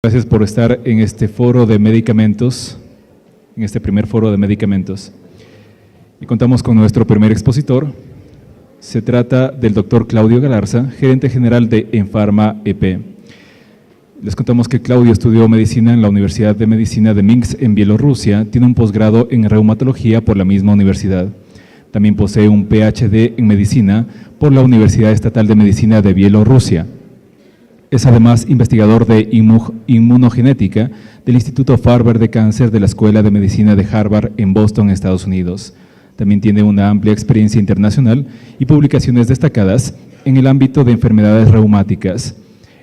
Gracias por estar en este foro de medicamentos, en este primer foro de medicamentos. Y contamos con nuestro primer expositor. Se trata del doctor Claudio Galarza, gerente general de Enfarma EP. Les contamos que Claudio estudió medicina en la Universidad de Medicina de Minsk en Bielorrusia, tiene un posgrado en reumatología por la misma universidad. También posee un PhD en medicina por la Universidad Estatal de Medicina de Bielorrusia. Es además investigador de inmunogenética del Instituto Farber de Cáncer de la Escuela de Medicina de Harvard en Boston, Estados Unidos. También tiene una amplia experiencia internacional y publicaciones destacadas en el ámbito de enfermedades reumáticas.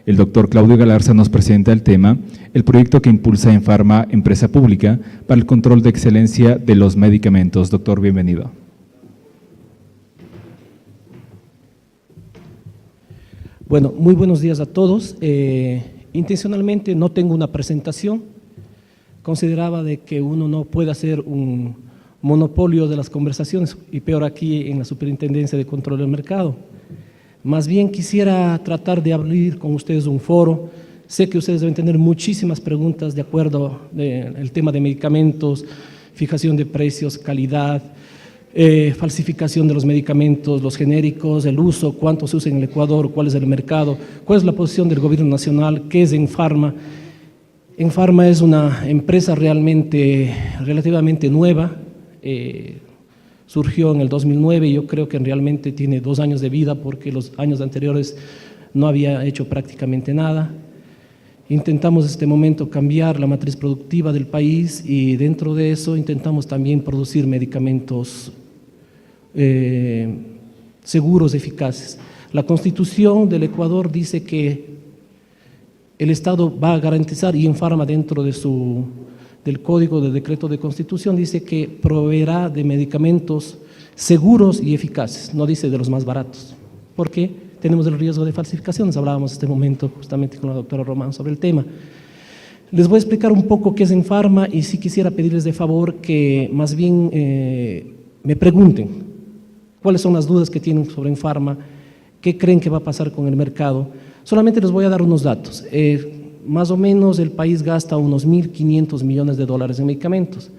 El doctor Claudio Galarza nos presenta el tema, el proyecto que impulsa Enfarma, empresa pública, para el control de excelencia de los medicamentos. Doctor, bienvenido. Bueno, muy buenos días a todos. Intencionalmente no tengo una presentación. Consideraba de que uno no puede hacer un monopolio de las conversaciones, y peor aquí en la Superintendencia de Control del Mercado. Más bien quisiera tratar de abrir con ustedes un foro. Sé que ustedes deben tener muchísimas preguntas de acuerdo al tema de medicamentos, fijación de precios, calidad, falsificación de los medicamentos, los genéricos, el uso, cuánto se usa en el Ecuador, cuál es el mercado, cuál es la posición del gobierno nacional, qué es Enfarma. Enfarma es una empresa relativamente nueva, surgió en el 2009 y yo creo que realmente tiene 2 años de vida porque los años anteriores no había hecho prácticamente nada. Intentamos en este momento cambiar la matriz productiva del país y dentro de eso intentamos también producir medicamentos seguros, eficaces. La Constitución del Ecuador dice que el Estado va a garantizar, y Enfarma dentro de del Código de Decreto de Constitución dice que proveerá de medicamentos seguros y eficaces, no dice de los más baratos, porque tenemos el riesgo de falsificaciones. Hablábamos en este momento justamente con la doctora Román sobre el tema. Les voy a explicar un poco qué es Enfarma y sí quisiera pedirles de favor que más bien me pregunten cuáles son las dudas que tienen sobre Enfarma, qué creen que va a pasar con el mercado. Solamente les voy a dar unos datos. Más o menos el país gasta unos 1.500 millones de dólares en medicamentos.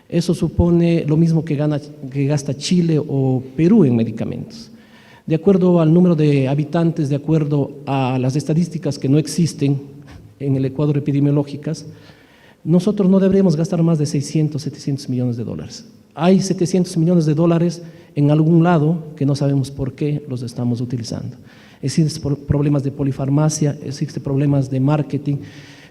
Eso supone lo mismo que gasta Chile o Perú en medicamentos. De acuerdo al número de habitantes, de acuerdo a las estadísticas que no existen en el Ecuador epidemiológicas, nosotros no deberíamos gastar más de 600, 700 millones de dólares. Hay 700 millones de dólares en algún lado que no sabemos por qué los estamos utilizando. Existen problemas de polifarmacia, existen problemas de marketing,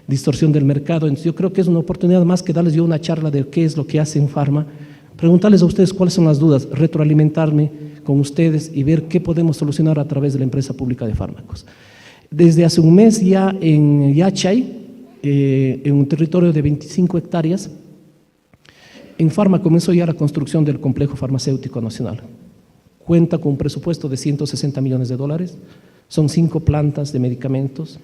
distorsión del mercado. Entonces yo creo que es una oportunidad más que darles yo una charla de qué es lo que hace Enfarma, preguntarles a ustedes cuáles son las dudas, retroalimentarme con ustedes y ver qué podemos solucionar a través de la empresa pública de fármacos. Desde hace un mes ya en Yachay, en un territorio de 25 hectáreas, Enfarma comenzó ya la construcción del complejo farmacéutico nacional. Cuenta con un presupuesto de 160 millones de dólares, son 5 plantas de medicamentos,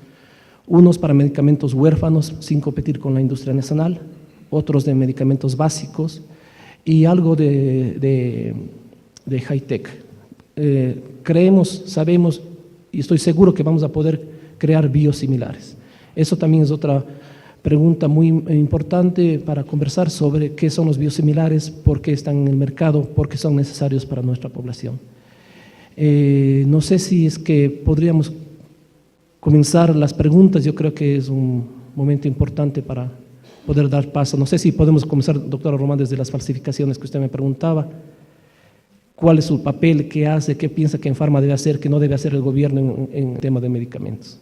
unos para medicamentos huérfanos sin competir con la industria nacional, otros de medicamentos básicos y algo de high-tech. Creemos, sabemos y estoy seguro que vamos a poder crear biosimilares. Eso también es otra pregunta muy importante para conversar sobre qué son los biosimilares, por qué están en el mercado, por qué son necesarios para nuestra población. No sé si es que podríamos comenzar las preguntas. Yo creo que es un momento importante para poder dar paso. No sé si podemos comenzar, doctora Román, desde las falsificaciones que usted me preguntaba. ¿Cuál es su papel? ¿Qué hace? ¿Qué piensa que Enfarma debe hacer? ¿Qué no debe hacer el gobierno en tema de medicamentos?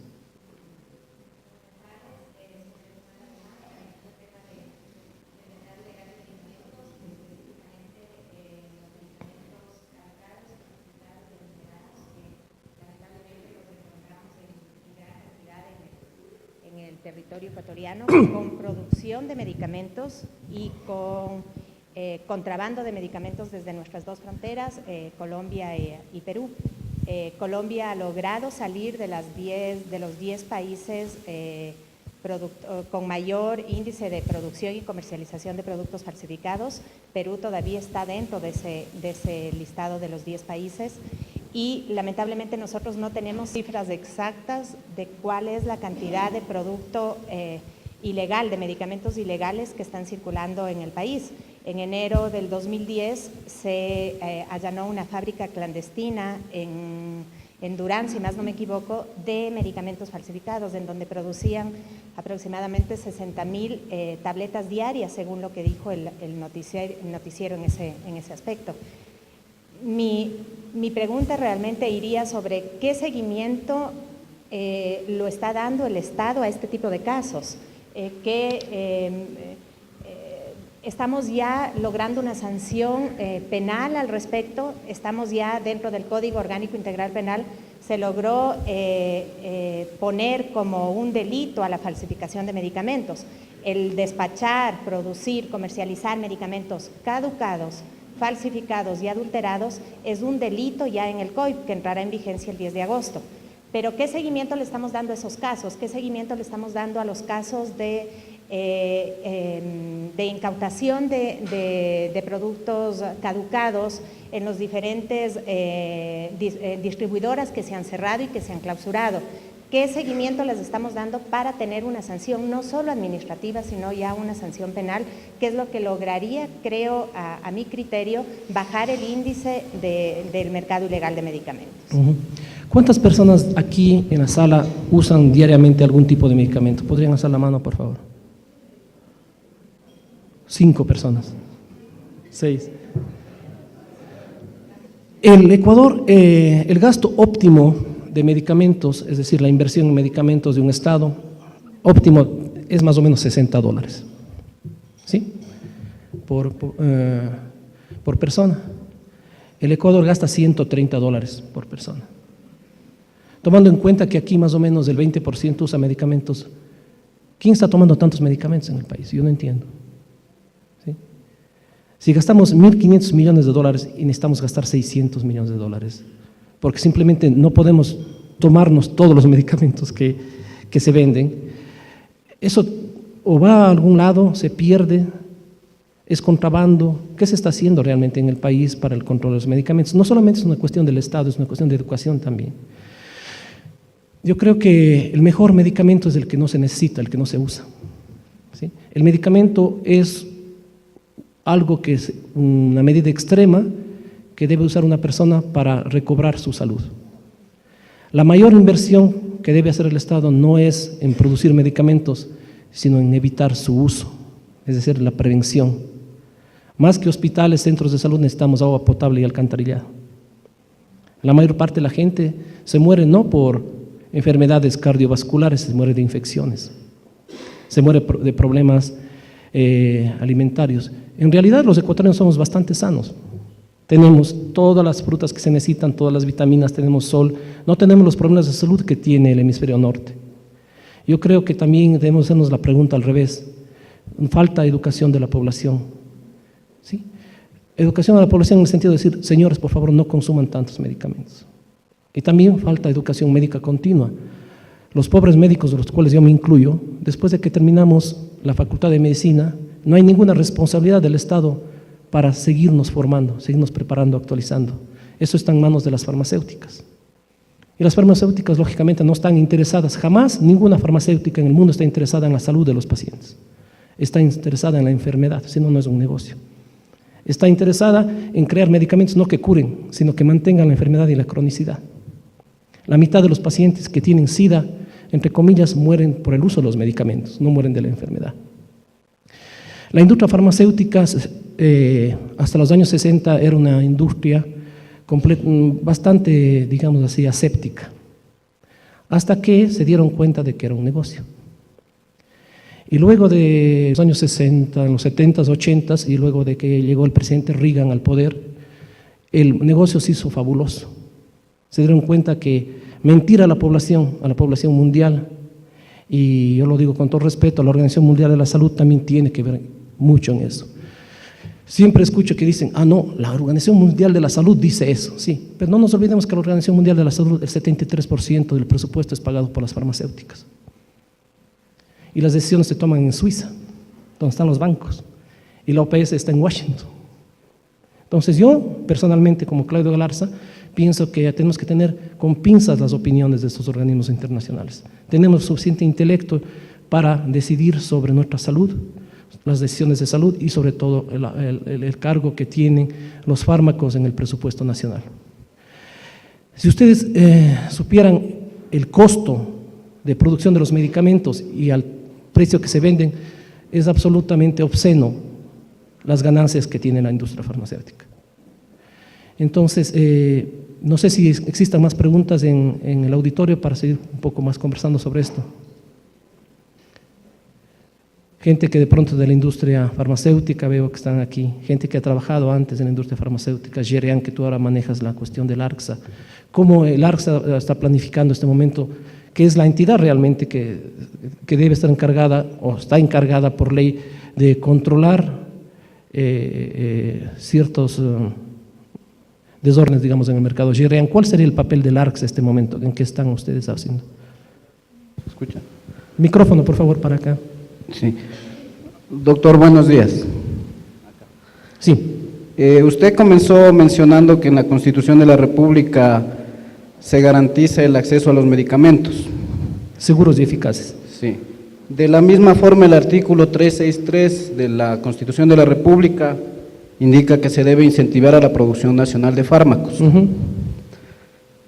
Territorio ecuatoriano con producción de medicamentos y con contrabando de medicamentos desde nuestras 2 fronteras, Colombia y Perú. Colombia ha logrado salir de los 10 países con mayor índice de producción y comercialización de productos falsificados. Perú todavía está dentro de ese listado de los 10 países. Y lamentablemente nosotros no tenemos cifras exactas de cuál es la cantidad de producto ilegal, de medicamentos ilegales que están circulando en el país. En enero del 2010 se allanó una fábrica clandestina en Durán, si más no me equivoco, de medicamentos falsificados, en donde producían aproximadamente 60,000 tabletas diarias, según lo que dijo el noticiero en ese aspecto. Mi pregunta realmente iría sobre qué seguimiento lo está dando el Estado a este tipo de casos. Estamos ya logrando una sanción penal al respecto, estamos ya dentro del Código Orgánico Integral Penal, se logró poner como un delito a la falsificación de medicamentos. El despachar, producir, comercializar medicamentos caducados, falsificados y adulterados es un delito ya en el COIP que entrará en vigencia el 10 de agosto. Pero ¿qué seguimiento le estamos dando a esos casos? ¿Qué seguimiento le estamos dando a los casos de incautación de productos caducados en los diferentes distribuidoras que se han cerrado y que se han clausurado? ¿Qué seguimiento les estamos dando para tener una sanción no solo administrativa, sino ya una sanción penal, que es lo que lograría, creo, a mi criterio, bajar el índice del mercado ilegal de medicamentos? ¿Cuántas personas aquí en la sala usan diariamente algún tipo de medicamento? ¿Podrían alzar la mano, por favor? 5 personas. 6. El Ecuador, el gasto óptimo de medicamentos, es decir, la inversión en medicamentos de un estado óptimo es más o menos $60, ¿sí? Por persona. El Ecuador gasta $130 por persona. Tomando en cuenta que aquí más o menos el 20% usa medicamentos, ¿quién está tomando tantos medicamentos en el país? Yo no entiendo. ¿Sí? Si gastamos $1.500 millones y necesitamos gastar $600 millones, porque simplemente no podemos tomarnos todos los medicamentos que se venden, eso o va a algún lado, se pierde, es contrabando. ¿Qué se está haciendo realmente en el país para el control de los medicamentos? No solamente es una cuestión del Estado, es una cuestión de educación también. Yo creo que el mejor medicamento es el que no se necesita, el que no se usa, ¿sí? El medicamento es algo que es una medida extrema que debe usar una persona para recobrar su salud. La mayor inversión que debe hacer el Estado no es en producir medicamentos, sino en evitar su uso, es decir, la prevención. Más que hospitales, centros de salud, necesitamos agua potable y alcantarillado. La mayor parte de la gente se muere no por enfermedades cardiovasculares, se muere de infecciones, se muere de problemas alimentarios. En realidad los ecuatorianos somos bastante sanos. Tenemos todas las frutas que se necesitan, todas las vitaminas, tenemos sol, no tenemos los problemas de salud que tiene el hemisferio norte. Yo creo que también debemos hacernos la pregunta al revés. Falta educación de la población, ¿sí? Educación a la población en el sentido de decir, señores, por favor, no consuman tantos medicamentos. Y también falta educación médica continua. Los pobres médicos, de los cuales yo me incluyo, después de que terminamos la facultad de medicina, no hay ninguna responsabilidad del Estado para seguirnos formando, seguirnos preparando, actualizando. Eso está en manos de las farmacéuticas. Y las farmacéuticas, lógicamente, no están interesadas, jamás ninguna farmacéutica en el mundo está interesada en la salud de los pacientes. Está interesada en la enfermedad, si no, no es un negocio. Está interesada en crear medicamentos no que curen, sino que mantengan la enfermedad y la cronicidad. La mitad de los pacientes que tienen SIDA, entre comillas, mueren por el uso de los medicamentos, no mueren de la enfermedad. La industria farmacéutica hasta los años 60 era una industria bastante, digamos así, aséptica, hasta que se dieron cuenta de que era un negocio. Y luego de los años 60, en los 70s, 80s, y luego de que llegó el presidente Reagan al poder, el negocio se hizo fabuloso. Se dieron cuenta que mentir a la población mundial, y yo lo digo con todo respeto, la Organización Mundial de la Salud también tiene que ver mucho en eso. Siempre escucho que dicen, no, la Organización Mundial de la Salud dice eso, sí, pero no nos olvidemos que la Organización Mundial de la Salud, el 73% del presupuesto es pagado por las farmacéuticas. Y las decisiones se toman en Suiza, donde están los bancos, y la OPS está en Washington. Entonces yo, personalmente, como Claudio Galarza, pienso que tenemos que tener con pinzas las opiniones de estos organismos internacionales. Tenemos suficiente intelecto para decidir sobre nuestra salud, las decisiones de salud y sobre todo el cargo que tienen los fármacos en el presupuesto nacional. Si ustedes supieran el costo de producción de los medicamentos y al precio que se venden, es absolutamente obsceno las ganancias que tiene la industria farmacéutica. Entonces, no sé si existan más preguntas en el auditorio para seguir un poco más conversando sobre esto. Gente que de pronto de la industria farmacéutica, veo que están aquí, gente que ha trabajado antes en la industria farmacéutica, Jerean, que tú ahora manejas la cuestión del ARCSA. ¿Cómo el ARCSA está planificando este momento? ¿Qué es la entidad realmente que debe estar encargada o está encargada por ley de controlar ciertos desórdenes, digamos, en el mercado? Jerean, ¿cuál sería el papel del ARCSA en este momento? ¿En qué están ustedes haciendo? ¿Escucha? Micrófono, por favor, para acá. Sí. Doctor, buenos días. Sí. Usted comenzó mencionando que en la Constitución de la República se garantiza el acceso a los medicamentos. Seguros y eficaces. Sí. De la misma forma, el artículo 363 de la Constitución de la República indica que se debe incentivar a la producción nacional de fármacos.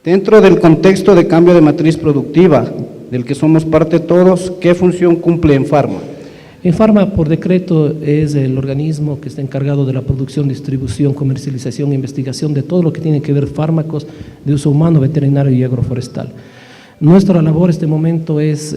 Dentro del contexto de cambio de matriz productiva, del que somos parte todos, ¿qué función cumple Enfarma? Enfarma, por decreto, es el organismo que está encargado de la producción, distribución, comercialización e investigación de todo lo que tiene que ver fármacos de uso humano, veterinario y agroforestal. Nuestra labor en este momento es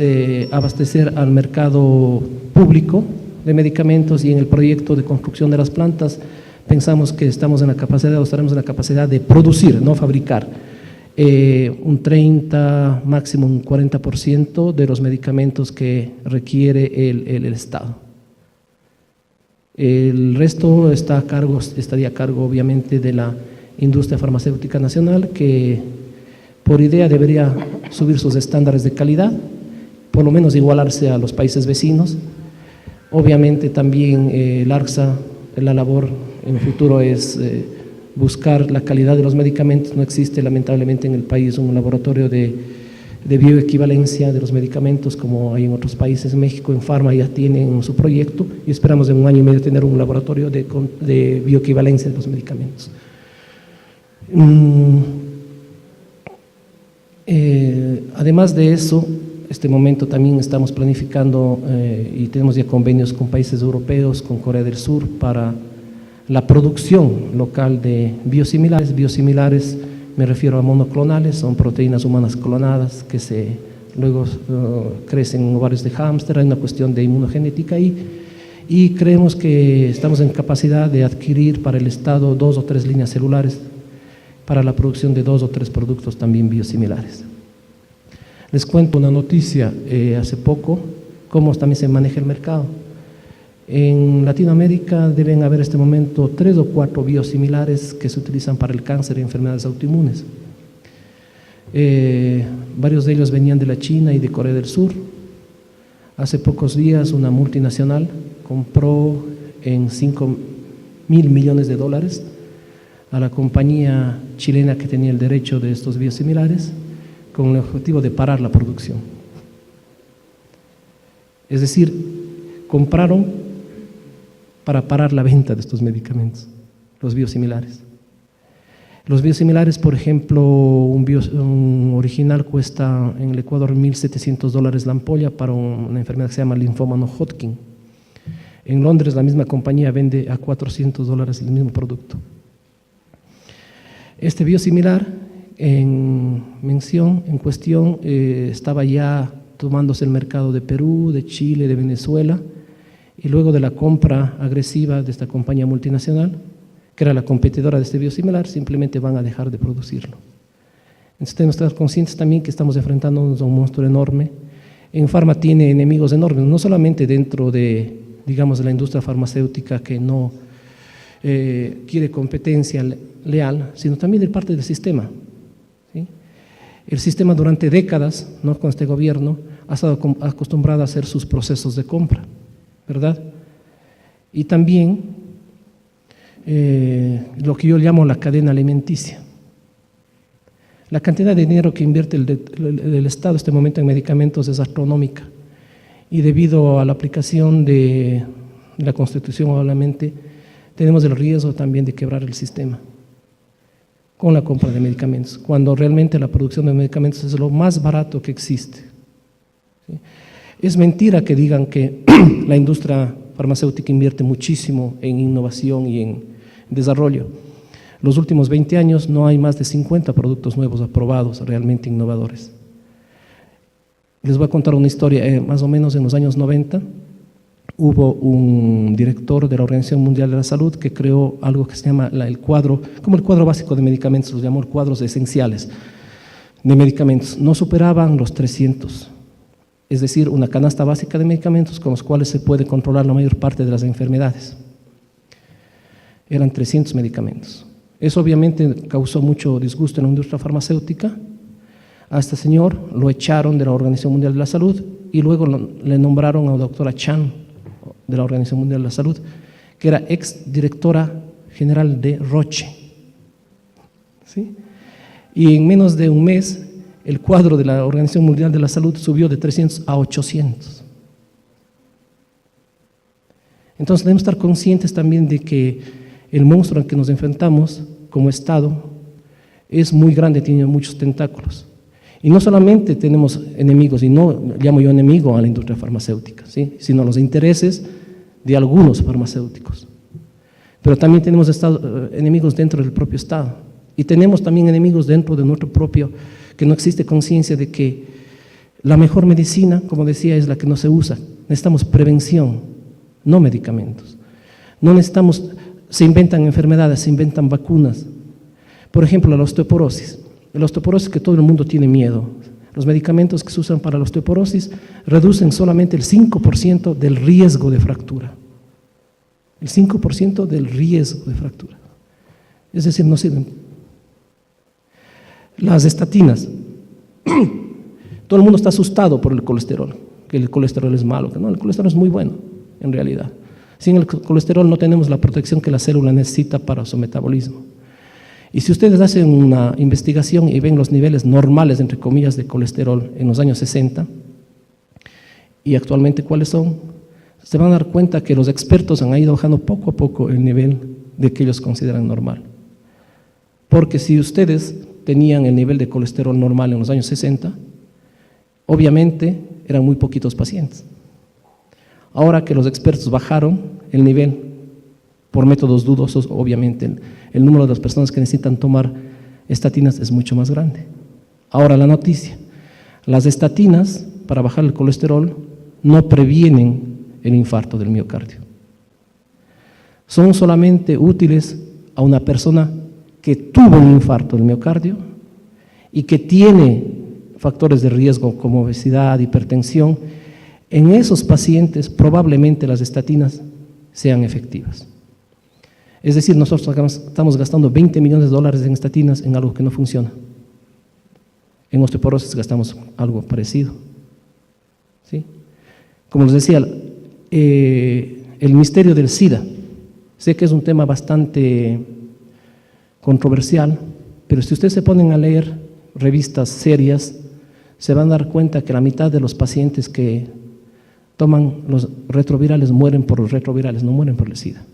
abastecer al mercado público de medicamentos, y en el proyecto de construcción de las plantas pensamos que estamos en la capacidad, o estaremos en la capacidad de producir, no fabricar, un 30, máximo un 40% de los medicamentos que requiere el Estado. El resto estaría a cargo obviamente de la industria farmacéutica nacional, que por idea debería subir sus estándares de calidad, por lo menos igualarse a los países vecinos. Obviamente también el ARCSA, la labor en el futuro es buscar la calidad de los medicamentos. No existe lamentablemente en el país un laboratorio de bioequivalencia de los medicamentos como hay en otros países. México, Enfarma ya tienen su proyecto y esperamos en 1 año y medio tener un laboratorio de bioequivalencia de los medicamentos. Además de eso, este momento también estamos planificando y tenemos ya convenios con países europeos, con Corea del Sur, para la producción local de biosimilares. Biosimilares me refiero a monoclonales, son proteínas humanas clonadas que luego crecen en ovarios de hámster. Hay una cuestión de inmunogenética ahí, y creemos que estamos en capacidad de adquirir para el Estado 2 o 3 líneas celulares para la producción de 2 o 3 productos también biosimilares. Les cuento una noticia hace poco, cómo también se maneja el mercado. En Latinoamérica deben haber en este momento 3 o 4 biosimilares que se utilizan para el cáncer y enfermedades autoinmunes. Varios de ellos venían de la China y de Corea del Sur. Hace pocos días una multinacional compró en $5.000 millones a la compañía chilena que tenía el derecho de estos biosimilares, con el objetivo de parar la producción. Es decir, compraron para parar la venta de estos medicamentos, los biosimilares. Los biosimilares, por ejemplo, un original cuesta en el Ecuador $1.700 la ampolla para una enfermedad que se llama linfoma no-Hodgkin. En Londres la misma compañía vende a $400 el mismo producto. Este biosimilar en cuestión estaba ya tomándose el mercado de Perú, de Chile, de Venezuela, y luego de la compra agresiva de esta compañía multinacional, que era la competidora de este biosimilar, simplemente van a dejar de producirlo. Entonces tenemos que estar conscientes también que estamos enfrentándonos a un monstruo enorme. Enfarma tiene enemigos enormes, no solamente dentro de, digamos, de la industria farmacéutica, que no quiere competencia leal, sino también de parte del sistema. ¿Sí? El sistema durante décadas, ¿no?, con este gobierno, ha estado acostumbrado a hacer sus procesos de compra, ¿verdad? Y también lo que yo llamo la cadena alimenticia. La cantidad de dinero que invierte el Estado en este momento en medicamentos es astronómica, y debido a la aplicación de la Constitución, obviamente, tenemos el riesgo también de quebrar el sistema con la compra de medicamentos, cuando realmente la producción de medicamentos es lo más barato que existe. ¿Sí? Es mentira que digan que la industria farmacéutica invierte muchísimo en innovación y en desarrollo. Los últimos 20 años no hay más de 50 productos nuevos aprobados realmente innovadores. Les voy a contar una historia. Más o menos en los años 90 hubo un director de la Organización Mundial de la Salud que creó algo que se llama el cuadro, como el cuadro básico de medicamentos, los llamó cuadros esenciales de medicamentos. No superaban los 300, es decir, una canasta básica de medicamentos con los cuales se puede controlar la mayor parte de las enfermedades. Eran 300 medicamentos. Eso obviamente causó mucho disgusto en la industria farmacéutica. A este señor lo echaron de la Organización Mundial de la Salud y luego le nombraron a la doctora Chan de la Organización Mundial de la Salud, que era ex directora general de Roche. ¿Sí? Y en menos de un mes, el cuadro de la Organización Mundial de la Salud subió de 300 a 800. Entonces debemos estar conscientes también de que el monstruo al que nos enfrentamos como Estado es muy grande, tiene muchos tentáculos. Y no solamente tenemos enemigos, y no llamo yo enemigo a la industria farmacéutica, ¿sí?, sino los intereses de algunos farmacéuticos. Pero también tenemos enemigos dentro del propio Estado. Y tenemos también enemigos dentro de nuestro propio, que no existe conciencia de que la mejor medicina, como decía, es la que no se usa. Necesitamos prevención, no medicamentos. No necesitamos, se inventan enfermedades, se inventan vacunas. Por ejemplo, la osteoporosis. La osteoporosis que todo el mundo tiene miedo. Los medicamentos que se usan para la osteoporosis reducen solamente el 5% del riesgo de fractura. El 5% del riesgo de fractura. Es decir, no sirven. Las estatinas. Todo el mundo está asustado por el colesterol, que el colesterol es malo. Que no, el colesterol es muy bueno, en realidad. Sin el colesterol no tenemos la protección que la célula necesita para su metabolismo. Y si ustedes hacen una investigación y ven los niveles normales, entre comillas, de colesterol en los años 60 y actualmente cuáles son, se van a dar cuenta que los expertos han ido bajando poco a poco el nivel de que ellos consideran normal. Porque si ustedes tenían el nivel de colesterol normal en los años 60, obviamente eran muy poquitos pacientes. Ahora que los expertos bajaron el nivel por métodos dudosos, obviamente el número de las personas que necesitan tomar estatinas es mucho más grande. Ahora la noticia, las estatinas para bajar el colesterol no previenen el infarto del miocardio. Son solamente útiles a una persona que tuvo un infarto del miocardio y que tiene factores de riesgo como obesidad, hipertensión. En esos pacientes probablemente las estatinas sean efectivas. Es decir, nosotros estamos gastando $20 millones en estatinas en algo que no funciona. En osteoporosis gastamos algo parecido. ¿Sí? Como les decía, el misterio del SIDA. Sé que es un tema bastante controversial, pero si ustedes se ponen a leer revistas serias, se van a dar cuenta que la mitad de los pacientes que toman los retrovirales mueren por los retrovirales, no mueren por el SIDA.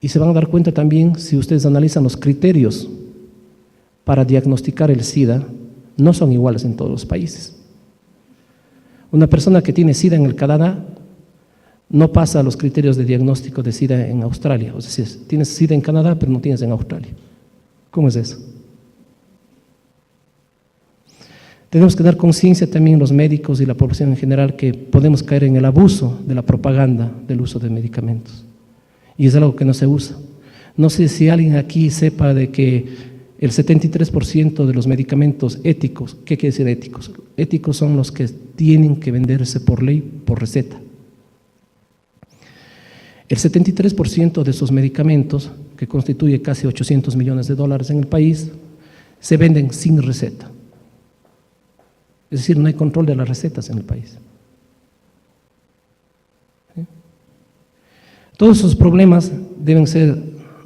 Y se van a dar cuenta también, si ustedes analizan los criterios para diagnosticar el SIDA, no son iguales en todos los países. Una persona que tiene SIDA en el Canadá no pasa los criterios de diagnóstico de SIDA en Australia. O sea, tienes SIDA en Canadá, pero no tienes en Australia. ¿Cómo es eso? Tenemos que dar conciencia también los médicos y la población en general que podemos caer en el abuso de la propaganda del uso de medicamentos. Y es algo que no se usa. No sé si alguien aquí sepa de que el 73% de los medicamentos éticos, ¿qué quiere decir éticos? Éticos son los que tienen que venderse por ley, por receta. El 73% de esos medicamentos, que constituye casi $800 millones en el país, se venden sin receta. Es decir, no hay control de las recetas en el país. ¿Sí? Todos esos problemas deben ser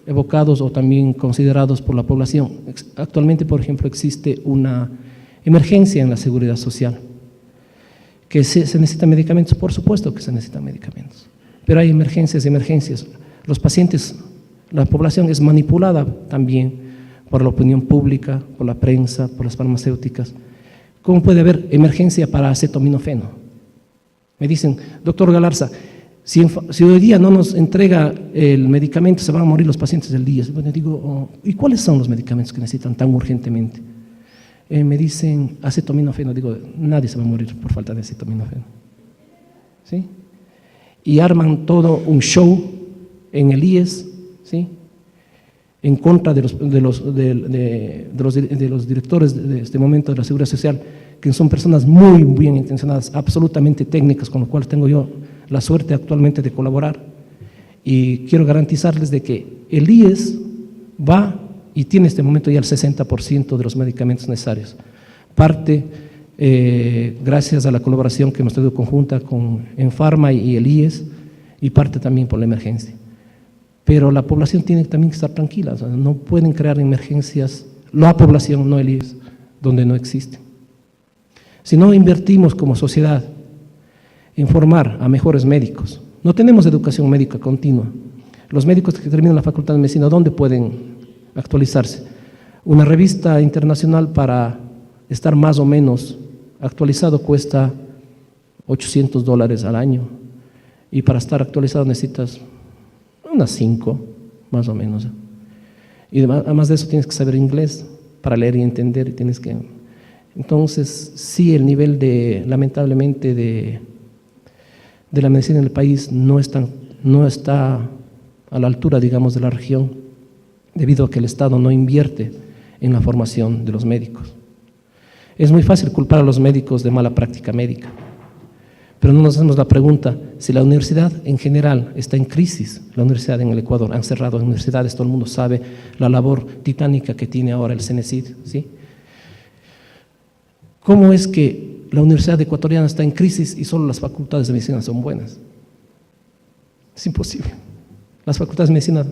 evocados o también considerados por la población. Actualmente, por ejemplo, existe una emergencia en la seguridad social ¿Que se necesitan medicamentos? Por supuesto que se necesitan medicamentos, pero hay emergencias. Los pacientes, la población es manipulada también por la opinión pública, por la prensa, por las farmacéuticas. ¿Cómo puede haber emergencia para acetaminofeno? Me dicen, doctor Galarza, si hoy día no nos entrega el medicamento, se van a morir los pacientes del día. Bueno, digo, ¿y cuáles son los medicamentos que necesitan tan urgentemente? Me dicen acetaminofeno. Digo, nadie se va a morir por falta de acetaminofeno. ¿Sí? Y arman todo un show en el IES, ¿sí?, en contra de los directores de este momento de la Seguridad Social, que son personas muy bien intencionadas, absolutamente técnicas, con lo cual tengo yo la suerte actualmente de colaborar. Y quiero garantizarles de que el IES va y tiene en este momento ya el 60% de los medicamentos necesarios. Parte gracias a la colaboración que hemos tenido conjunta con Enfarma y el IES, y parte también por la emergencia. Pero la población tiene también que estar tranquila, o sea, no pueden crear emergencias, la población, no el IES, donde no existen. Si no invertimos como sociedad en formar a mejores médicos, no tenemos educación médica continua. Los médicos que terminan la Facultad de Medicina, ¿dónde pueden actualizarse? Una revista internacional para estar más o menos actualizado cuesta $800 al año, y para estar actualizado necesitas unas 5, más o menos. Y además de eso tienes que saber inglés para leer y entender, y tienes que... Entonces, sí, el nivel lamentablemente de la medicina en el país no está a la altura, digamos, de la región, debido a que el Estado no invierte en la formación de los médicos. Es muy fácil culpar a los médicos de mala práctica médica, pero no nos hacemos la pregunta si la universidad en general está en crisis. La universidad en el Ecuador, han cerrado universidades, todo el mundo sabe la labor titánica que tiene ahora el CENESID, ¿sí? ¿Cómo es que la universidad ecuatoriana está en crisis y solo las facultades de medicina son buenas? Es imposible. Las facultades de medicina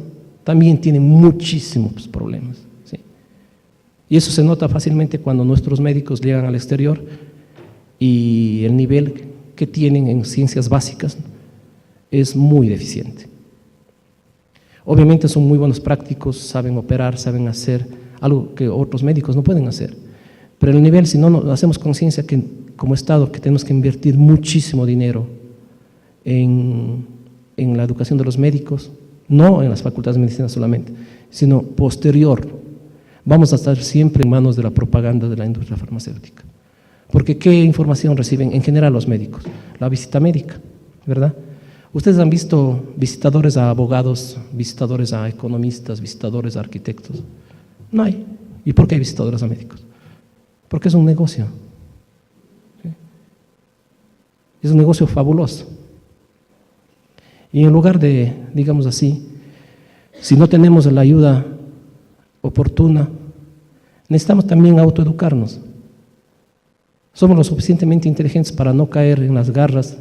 también tienen muchísimos problemas, ¿sí? Y eso se nota fácilmente cuando nuestros médicos llegan al exterior y el nivel que tienen en ciencias básicas es muy deficiente. Obviamente son muy buenos prácticos, saben operar, saben hacer algo que otros médicos no pueden hacer, pero el nivel, si no hacemos conciencia que como Estado que tenemos que invertir muchísimo dinero en la educación de los médicos, no en las facultades de medicina solamente, sino posterior, vamos a estar siempre en manos de la propaganda de la industria farmacéutica. Porque ¿qué información reciben en general los médicos? La visita médica, ¿verdad? Ustedes han visto visitadores a abogados, visitadores a economistas, visitadores a arquitectos. No hay. ¿Y por qué hay visitadores a médicos? Porque es un negocio. ¿Sí? Es un negocio fabuloso. Y en lugar de, digamos así, si no tenemos la ayuda oportuna, necesitamos también autoeducarnos. Somos lo suficientemente inteligentes para no caer en las garras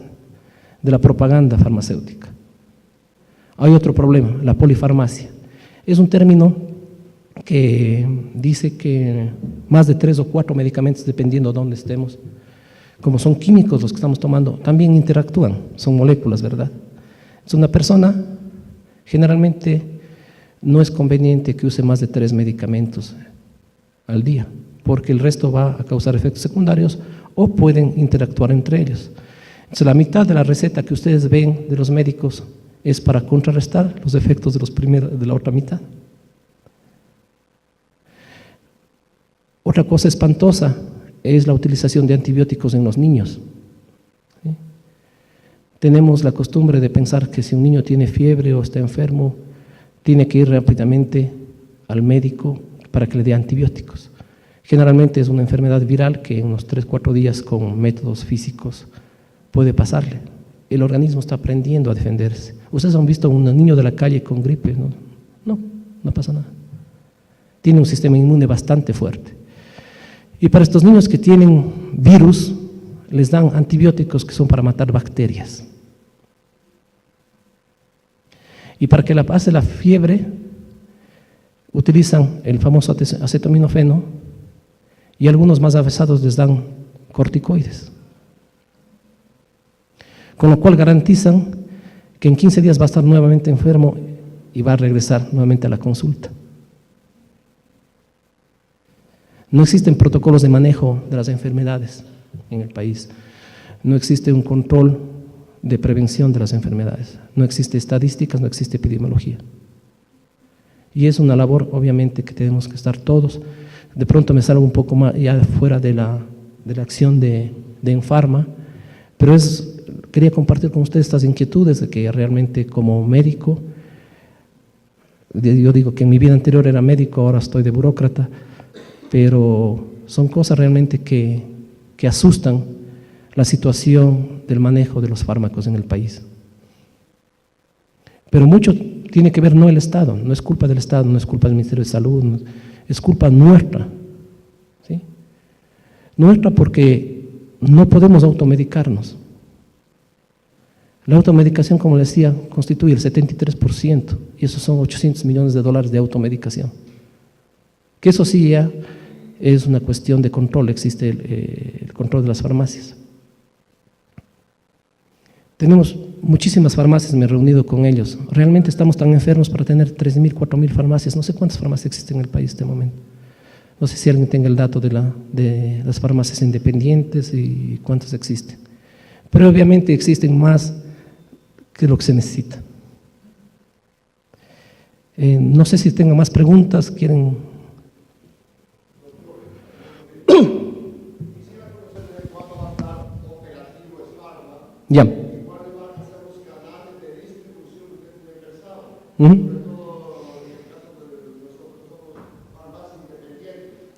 de la propaganda farmacéutica. Hay otro problema, la polifarmacia. Es un término que dice que más de 3 o 4 medicamentos, dependiendo de dónde estemos, como son químicos los que estamos tomando, también interactúan, son moléculas, ¿verdad? Es una persona, generalmente no es conveniente que use más de 3 medicamentos al día, porque el resto va a causar efectos secundarios o pueden interactuar entre ellos. Entonces, la mitad de la receta que ustedes ven de los médicos es para contrarrestar los efectos de la otra mitad. Otra cosa espantosa es la utilización de antibióticos en los niños. ¿Sí? Tenemos la costumbre de pensar que si un niño tiene fiebre o está enfermo, tiene que ir rápidamente al médico para que le dé antibióticos. Generalmente es una enfermedad viral que en unos 3-4 días con métodos físicos puede pasarle. El organismo está aprendiendo a defenderse. Ustedes han visto a un niño de la calle con gripe, ¿no? No pasa nada. Tiene un sistema inmune bastante fuerte. Y para estos niños que tienen virus, les dan antibióticos que son para matar bacterias. Y para que la pase la fiebre, utilizan el famoso acetaminofeno y algunos más avanzados les dan corticoides. con lo cual garantizan que en 15 días va a estar nuevamente enfermo y va a regresar nuevamente a la consulta. No existen protocolos de manejo de las enfermedades en el país, no existe un control de prevención de las enfermedades, no existe estadísticas, no existe epidemiología. Y es una labor, obviamente, que tenemos que estar todos. De pronto me salgo un poco más ya fuera de la acción de Enfarma, pero quería compartir con ustedes estas inquietudes de que realmente como médico, yo digo que en mi vida anterior era médico, ahora estoy de burócrata, pero son cosas realmente que asustan la situación del manejo de los fármacos en el país. Pero mucho tiene que ver no el Estado, no es culpa del Estado, no es culpa del Ministerio de Salud, es culpa nuestra, ¿sí? Nuestra porque no podemos automedicarnos. La automedicación, como les decía, constituye el 73%, y esos son $800 millones de automedicación. Que eso sí ya es una cuestión de control, existe el control de las farmacias. Tenemos muchísimas farmacias, me he reunido con ellos. Realmente estamos tan enfermos para tener 3.000, 4.000 farmacias. No sé cuántas farmacias existen en el país en este momento. No sé si alguien tenga el dato de las farmacias independientes y cuántas existen. Pero obviamente existen más que lo que se necesita. No sé si tengan más preguntas, quieren. Ya.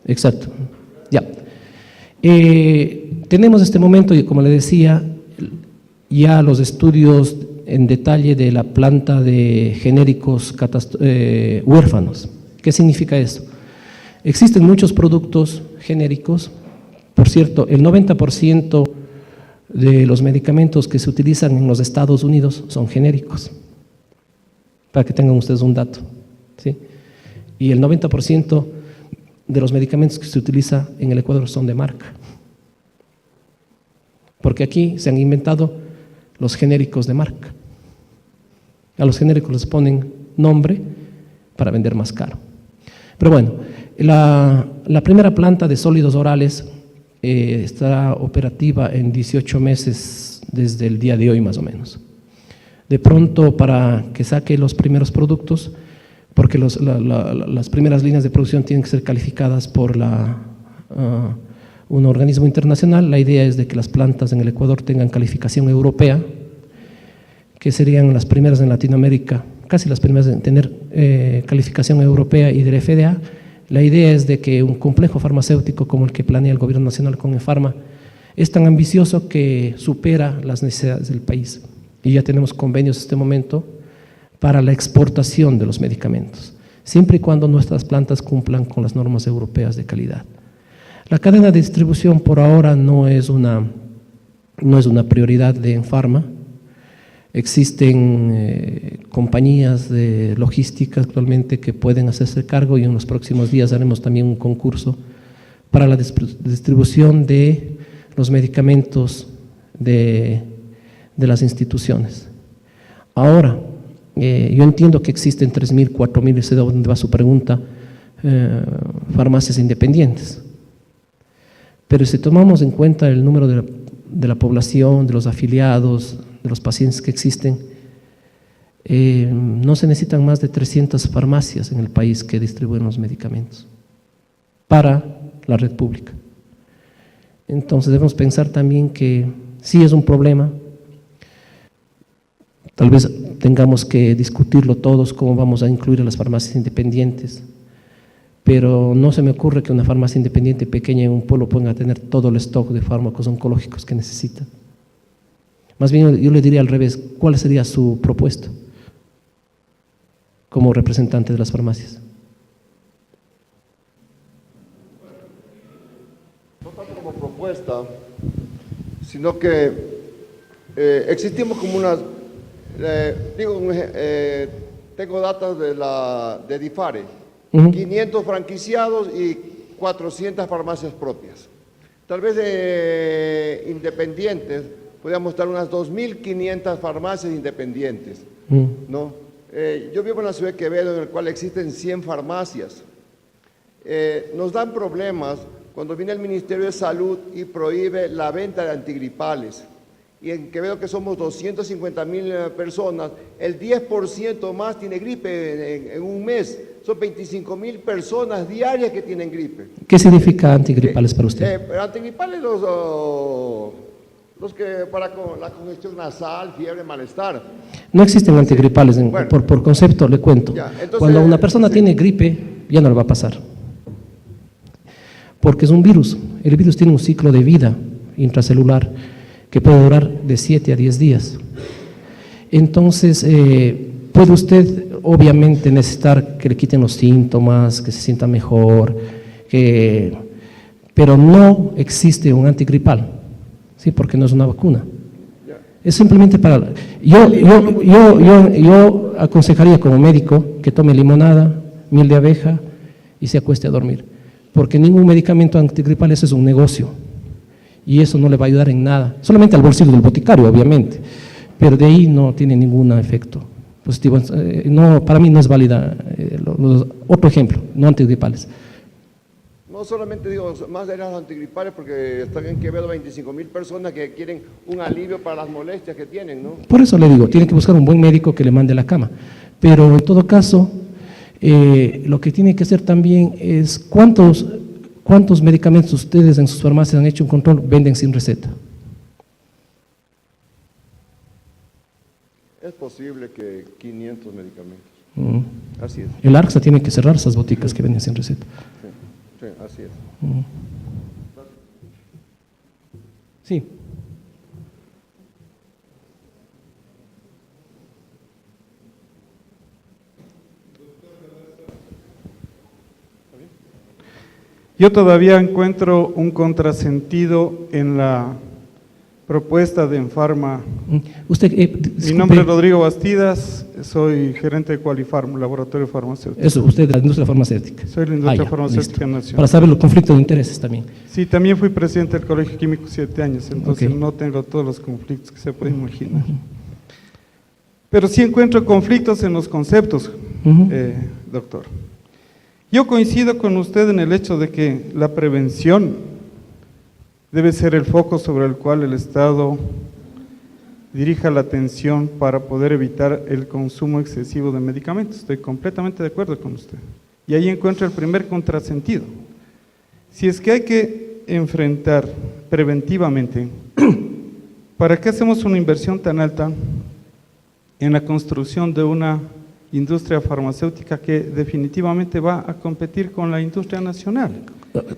Exacto. Ya. Tenemos este momento, y como le decía, ya los estudios en detalle de la planta de genéricos huérfanos. ¿Qué significa eso? Existen muchos productos genéricos. Por cierto, el 90% de los medicamentos que se utilizan en los Estados Unidos son genéricos, para que tengan ustedes un dato, ¿sí? Y el 90% de los medicamentos que se utiliza en el Ecuador son de marca, porque aquí se han inventado los genéricos de marca. A los genéricos les ponen nombre para vender más caro. Pero bueno, la primera planta de sólidos orales estará operativa en 18 meses desde el día de hoy más o menos. De pronto, para que saque los primeros productos, porque las primeras líneas de producción tienen que ser calificadas por un organismo internacional, la idea es de que las plantas en el Ecuador tengan calificación europea, que serían las primeras en Latinoamérica, casi las primeras en tener calificación europea y del FDA. La idea es de que un complejo farmacéutico como el que planea el gobierno nacional con Enfarma es tan ambicioso que supera las necesidades del país. Y ya tenemos convenios en este momento para la exportación de los medicamentos, siempre y cuando nuestras plantas cumplan con las normas europeas de calidad. La cadena de distribución por ahora no es una prioridad de Enfarma. Existen compañías de logística actualmente que pueden hacerse cargo, y en los próximos días haremos también un concurso para la distribución de los medicamentos de las instituciones. Ahora, yo entiendo que existen 3.000, 4.000, sé de dónde va su pregunta, farmacias independientes. Pero si tomamos en cuenta el número de la población, de los afiliados, de los pacientes que existen, no se necesitan más de 300 farmacias en el país que distribuyen los medicamentos para la red pública. Entonces debemos pensar también que sí es un problema, tal vez tengamos que discutirlo todos, cómo vamos a incluir a las farmacias independientes, pero no se me ocurre que una farmacia independiente pequeña en un pueblo pueda tener todo el stock de fármacos oncológicos que necesita. Más bien yo le diría al revés, ¿cuál sería su propuesta como representante de las farmacias? No tanto como propuesta, sino que existimos como unas, tengo datos de DIFARE, 500 franquiciados y 400 farmacias propias. Tal vez independientes podríamos estar unas 2.500 farmacias independientes, ¿no? Yo vivo en la ciudad de Quevedo, en el cual existen 100 farmacias. Nos dan problemas cuando viene el Ministerio de Salud y prohíbe la venta de antigripales. Y en Quevedo, que somos 250,000 personas, el 10% más tiene gripe en un mes. Son 25,000 personas diarias que tienen gripe. ¿Qué significa antigripales para usted? Antigripales los que para la congestión nasal, fiebre, malestar. No existen antigripales, Bueno. por concepto, le cuento. Ya, entonces, cuando una persona tiene gripe, ya no le va a pasar. Porque es un virus. El virus tiene un ciclo de vida intracelular que puede durar de 7 a 10 días. Entonces, puede usted obviamente necesitar que le quiten los síntomas, que se sienta mejor, pero no existe un antigripal, ¿sí? Porque no es una vacuna. Es simplemente para... Yo aconsejaría como médico que tome limonada, miel de abeja y se acueste a dormir, porque ningún medicamento antigripal, eso es un negocio. Y eso no le va a ayudar en nada, solamente al bolsillo del boticario, obviamente, pero de ahí no tiene ningún efecto positivo. No, para mí no es válida. Otro ejemplo, no antigripales. No solamente digo, más de las antigripales, porque están en Quevedo 25,000 personas que quieren un alivio para las molestias que tienen, ¿no? Por eso le digo, tiene que buscar un buen médico que le mande a la cama. Pero en todo caso, lo que tiene que hacer también es ¿cuántos medicamentos ustedes en sus farmacias han hecho un control, venden sin receta? Es posible que 500 medicamentos. Así es. El ARCSA tiene que cerrar esas boticas que venden sin receta. Sí, así es. Sí. Yo todavía encuentro un contrasentido en la propuesta de Enfarma. Usted, Mi nombre es Rodrigo Bastidas, soy gerente de Qualifarm, laboratorio farmacéutico. Eso, usted de la industria farmacéutica. Soy de la industria ya, farmacéutica listo. nacional. Para saber los conflictos de intereses también. Sí, también fui presidente del Colegio Químico 7 años, entonces Ok. no tengo todos los conflictos que se pueden imaginar. Pero sí encuentro conflictos en los conceptos, doctor. Yo coincido con usted en el hecho de que la prevención debe ser el foco sobre el cual el Estado dirija la atención para poder evitar el consumo excesivo de medicamentos. Estoy completamente de acuerdo con usted. Y ahí encuentro el primer contrasentido. Si es que hay que enfrentar preventivamente, ¿para qué hacemos una inversión tan alta en la construcción de una industria farmacéutica que definitivamente va a competir con la industria nacional?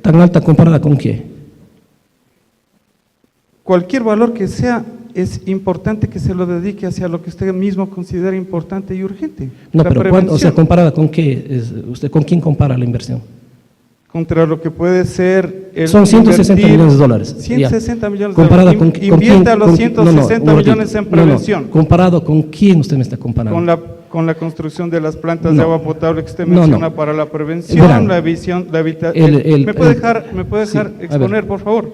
¿Tan alta comparada con qué? Cualquier valor que sea, es importante que se lo dedique hacia lo que usted mismo considera importante y urgente. No, La pero prevención. o sea, comparada con qué, ¿usted con quién compara la inversión? Contra lo que puede ser el Son 160 invertir millones de dólares. 160 millones de Comparada dólares. con Invierta quién, los con- 160 un millones ratito. en prevención. Comparado con quién usted me está comparando. Con la construcción de las plantas de No. agua potable que usted No, menciona no. para la prevención, Verán. ¿Me puede dejar sí, a exponer, ver. por favor?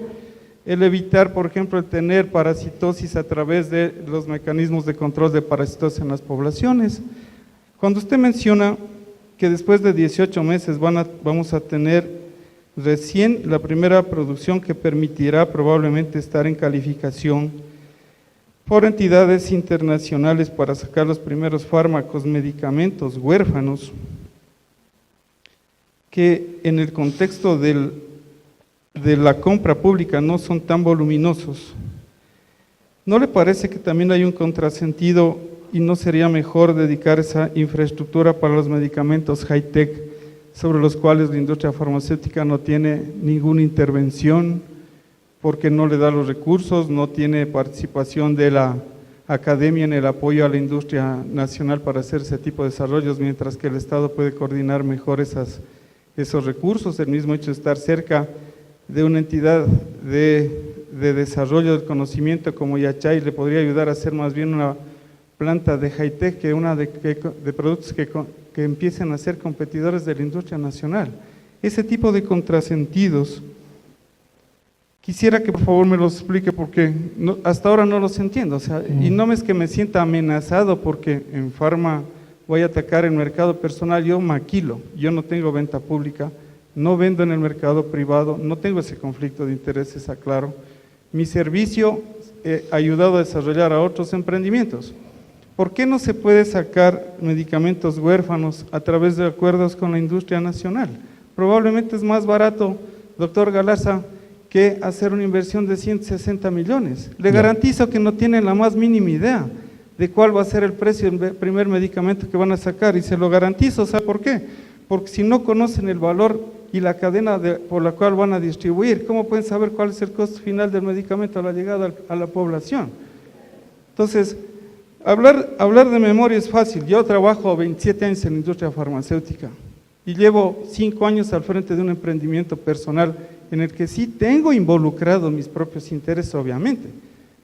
El evitar, por ejemplo, el tener parasitosis a través de los mecanismos de control de parasitosis en las poblaciones. Cuando usted menciona que después de 18 meses vamos a tener recién la primera producción que permitirá probablemente estar en calificación por entidades internacionales para sacar los primeros fármacos, medicamentos huérfanos, que en el contexto de la compra pública no son tan voluminosos. ¿No le parece que también hay un contrasentido y no sería mejor dedicar esa infraestructura para los medicamentos high-tech sobre los cuales la industria farmacéutica no tiene ninguna intervención porque no le da los recursos, no tiene participación de la academia en el apoyo a la industria nacional para hacer ese tipo de desarrollos, mientras que el Estado puede coordinar mejor esos recursos? El mismo hecho de estar cerca de una entidad de desarrollo del conocimiento como Yachay le podría ayudar a hacer más bien una planta de high-tech que una de productos que empiecen a ser competidores de la industria nacional. Ese tipo de contrasentidos Quisiera que por favor me los explique porque hasta ahora no los entiendo, o sea, y no es que me sienta amenazado porque en Farma voy a atacar el mercado personal, yo maquilo, yo no tengo venta pública, no vendo en el mercado privado, no tengo ese conflicto de intereses, aclaro. Mi servicio ha ayudado a desarrollar a otros emprendimientos. ¿Por qué no se puede sacar medicamentos huérfanos a través de acuerdos con la industria nacional? Probablemente es más barato, doctor Galarza, que hacer una inversión de 160 millones. Le garantizo que no tienen la más mínima idea de cuál va a ser el precio del primer medicamento que van a sacar, y se lo garantizo, ¿sabe por qué? Porque si no conocen el valor y la cadena por la cual van a distribuir, ¿cómo pueden saber cuál es el costo final del medicamento a la llegada a la población? Entonces, hablar de memoria es fácil. Yo trabajo 27 años en la industria farmacéutica y llevo 5 años al frente de un emprendimiento personal en el que sí tengo involucrado mis propios intereses, obviamente,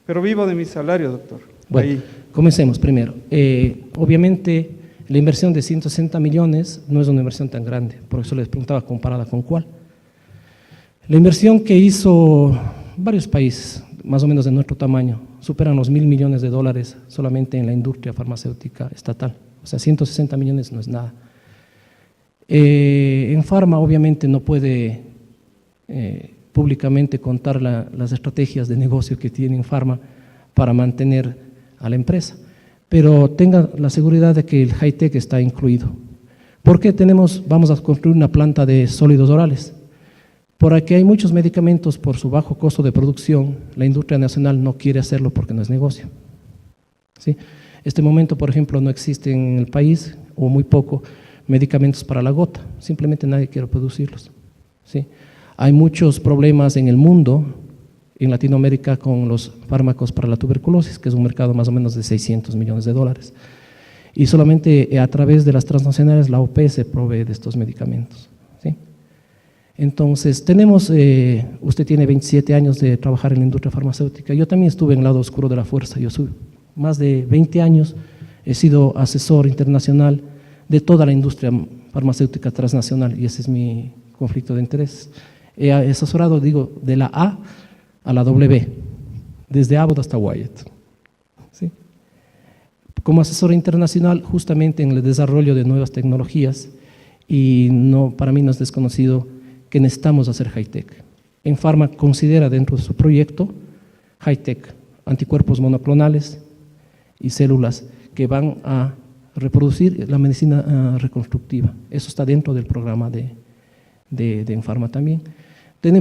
pero vivo de mi salario, doctor. Bueno, comencemos primero. Obviamente, la inversión de 160 millones no es una inversión tan grande, por eso les preguntaba comparada con cuál. La inversión que hizo varios países, más o menos de nuestro tamaño, superan los 1.000 millones de dólares solamente en la industria farmacéutica estatal. O sea, 160 millones no es nada. En Farma, obviamente, no puede públicamente contar las estrategias de negocio que tiene en Farma para mantener a la empresa, pero tenga la seguridad de que el high-tech está incluido. ¿Por qué vamos a construir una planta de sólidos orales? Porque hay muchos medicamentos por su bajo costo de producción, la industria nacional no quiere hacerlo porque no es negocio. ¿Sí? Este momento, por ejemplo, no existe en el país, o muy poco, medicamentos para la gota, simplemente nadie quiere producirlos. ¿Sí? Hay muchos problemas en el mundo, en Latinoamérica, con los fármacos para la tuberculosis, que es un mercado más o menos de 600 millones de dólares. Y solamente a través de las transnacionales la OPS provee de estos medicamentos. ¿Sí? Entonces, usted tiene 27 años de trabajar en la industria farmacéutica, yo también estuve en el lado oscuro de la fuerza, yo soy más de 20 años, he sido asesor internacional de toda la industria farmacéutica transnacional y ese es mi conflicto de interés. He asesorado, digo, de la A a la W, desde Abbott hasta Wyatt. ¿Sí? Como asesor internacional, justamente en el desarrollo de nuevas tecnologías, y para mí no es desconocido que necesitamos hacer high-tech. En Farma considera dentro de su proyecto high-tech, anticuerpos monoclonales y células que van a reproducir la medicina reconstructiva. Eso está dentro del programa de Farma también.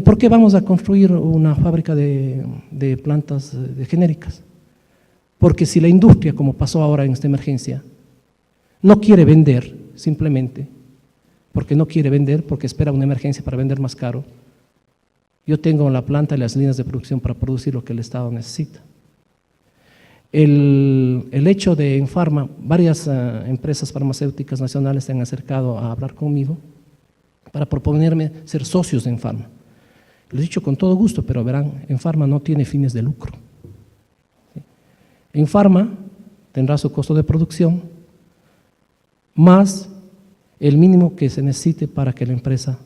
¿Por qué vamos a construir una fábrica de plantas genéricas? Porque si la industria, como pasó ahora en esta emergencia, no quiere vender simplemente, porque espera una emergencia para vender más caro, yo tengo la planta y las líneas de producción para producir lo que el Estado necesita. El hecho de en Farma, varias empresas farmacéuticas nacionales se han acercado a hablar conmigo para proponerme ser socios en Farma. Lo he dicho con todo gusto, pero verán, en Farma no tiene fines de lucro. En Farma tendrá su costo de producción más el mínimo que se necesite para que la empresa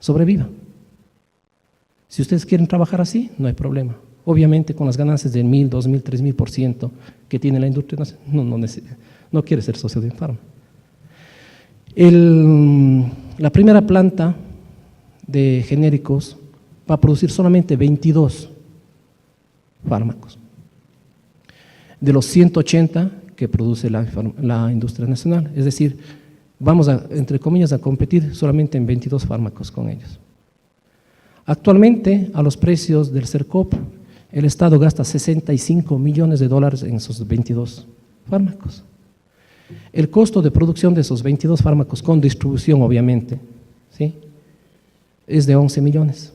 sobreviva. Si ustedes quieren trabajar así, no hay problema. Obviamente con las ganancias del 1.000, 2.000, 3.000% que tiene la industria nacional, no quiere ser socio de Farma. La primera planta de genéricos va a producir solamente 22 fármacos, de los 180 que produce la industria nacional. Es decir, vamos entre comillas, a competir solamente en 22 fármacos con ellos. Actualmente, a los precios del CERCOP, el Estado gasta 65 millones de dólares en esos 22 fármacos. El costo de producción de esos 22 fármacos, con distribución obviamente, ¿sí?, es de 11 millones.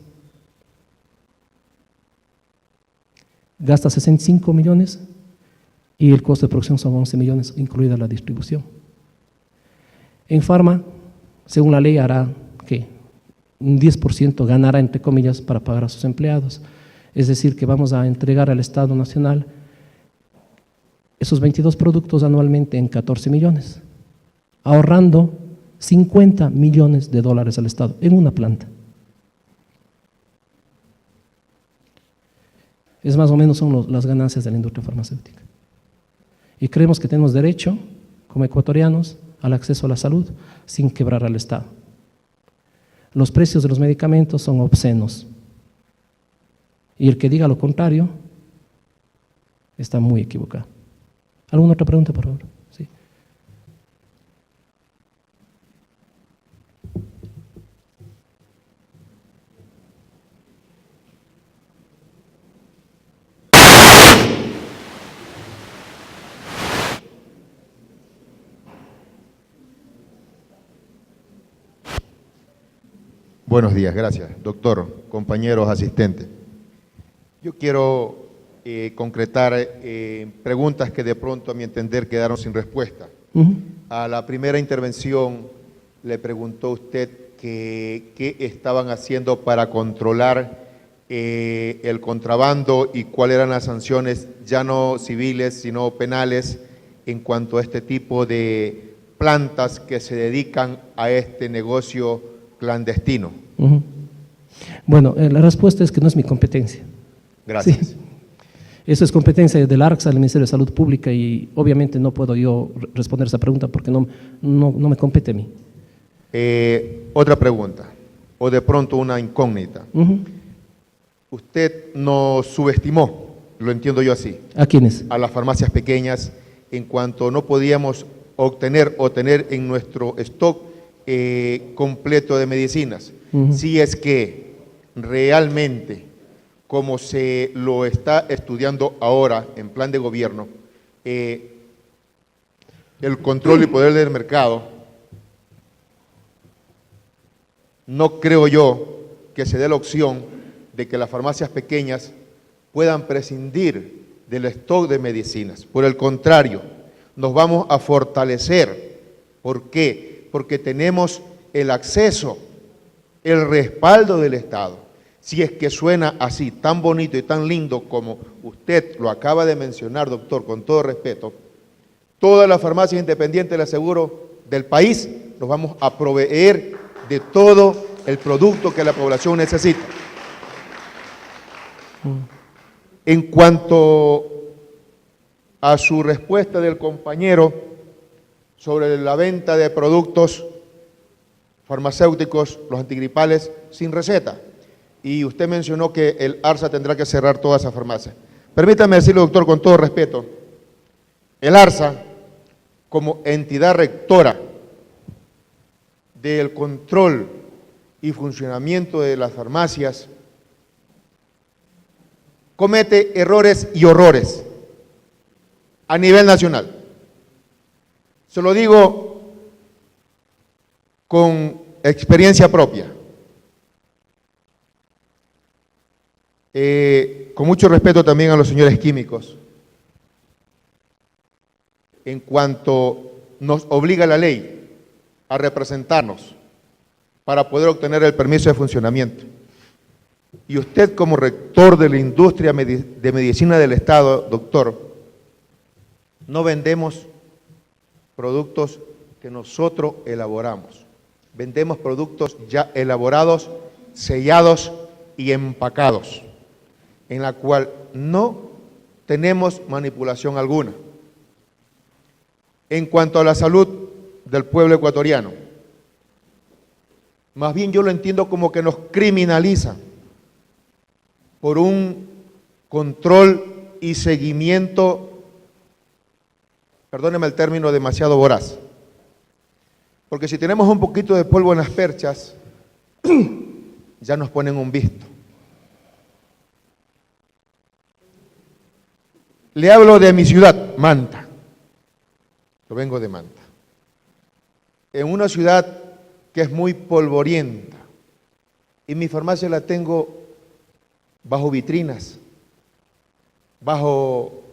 Gasta 65 millones y el costo de producción son 11 millones, incluida la distribución. En Farma, según la ley, hará ¿qué? Un 10% ganará, entre comillas, para pagar a sus empleados. Es decir, que vamos a entregar al Estado Nacional esos 22 productos anualmente en 14 millones, ahorrando 50 millones de dólares al Estado en una planta. Es más o menos son las ganancias de la industria farmacéutica. Y creemos que tenemos derecho, como ecuatorianos, al acceso a la salud sin quebrar al Estado. Los precios de los medicamentos son obscenos. Y el que diga lo contrario está muy equivocado. ¿Alguna otra pregunta, por favor? Sí. Buenos días, gracias. Doctor, compañeros, asistentes. Yo quiero concretar preguntas que de pronto, a mi entender, quedaron sin respuesta. A la primera intervención le preguntó usted qué estaban haciendo para controlar el contrabando y cuáles eran las sanciones, ya no civiles, sino penales, en cuanto a este tipo de plantas que se dedican a este negocio clandestino. Bueno, la respuesta es que no es mi competencia. Gracias. Sí. Eso es competencia del ARCSA, del Ministerio de Salud Pública, y obviamente no puedo yo responder esa pregunta porque no me compete a mí. Otra pregunta, o de pronto una incógnita. Usted nos subestimó, lo entiendo yo así. ¿A quiénes? A las farmacias pequeñas, en cuanto no podíamos obtener o tener en nuestro stock completo de medicinas. Si es que realmente, como se lo está estudiando ahora en plan de gobierno, el control y poder del mercado, no creo yo que se dé la opción de que las farmacias pequeñas puedan prescindir del stock de medicinas. Por el contrario, nos vamos a fortalecer. ¿Por qué? Porque tenemos el acceso, el respaldo del Estado. Si es que suena así, tan bonito y tan lindo como usted lo acaba de mencionar, doctor, con todo respeto, todas las farmacias independientes, le aseguro, del país, nos vamos a proveer de todo el producto que la población necesita. En cuanto a su respuesta del compañero sobre la venta de productos farmacéuticos, los antigripales, sin receta, y usted mencionó que el ARSA tendrá que cerrar todas esas farmacias. Permítame decirle, doctor, con todo respeto, el ARSA, como entidad rectora del control y funcionamiento de las farmacias, comete errores y horrores a nivel nacional. Se lo digo con experiencia propia. Con mucho respeto también a los señores químicos, en cuanto nos obliga la ley a representarnos para poder obtener el permiso de funcionamiento. Y usted, como rector de la industria de medicina del Estado, doctor, no vendemos productos que nosotros elaboramos. Vendemos productos ya elaborados, sellados y empacados, en la cual no tenemos manipulación alguna. En cuanto a la salud del pueblo ecuatoriano, más bien yo lo entiendo como que nos criminalizan por un control y seguimiento, perdóneme el término, demasiado voraz. Porque si tenemos un poquito de polvo en las perchas, ya nos ponen un visto. Le hablo de mi ciudad, Manta. Yo vengo de Manta. En una ciudad que es muy polvorienta. Y mi farmacia la tengo bajo vitrinas, bajo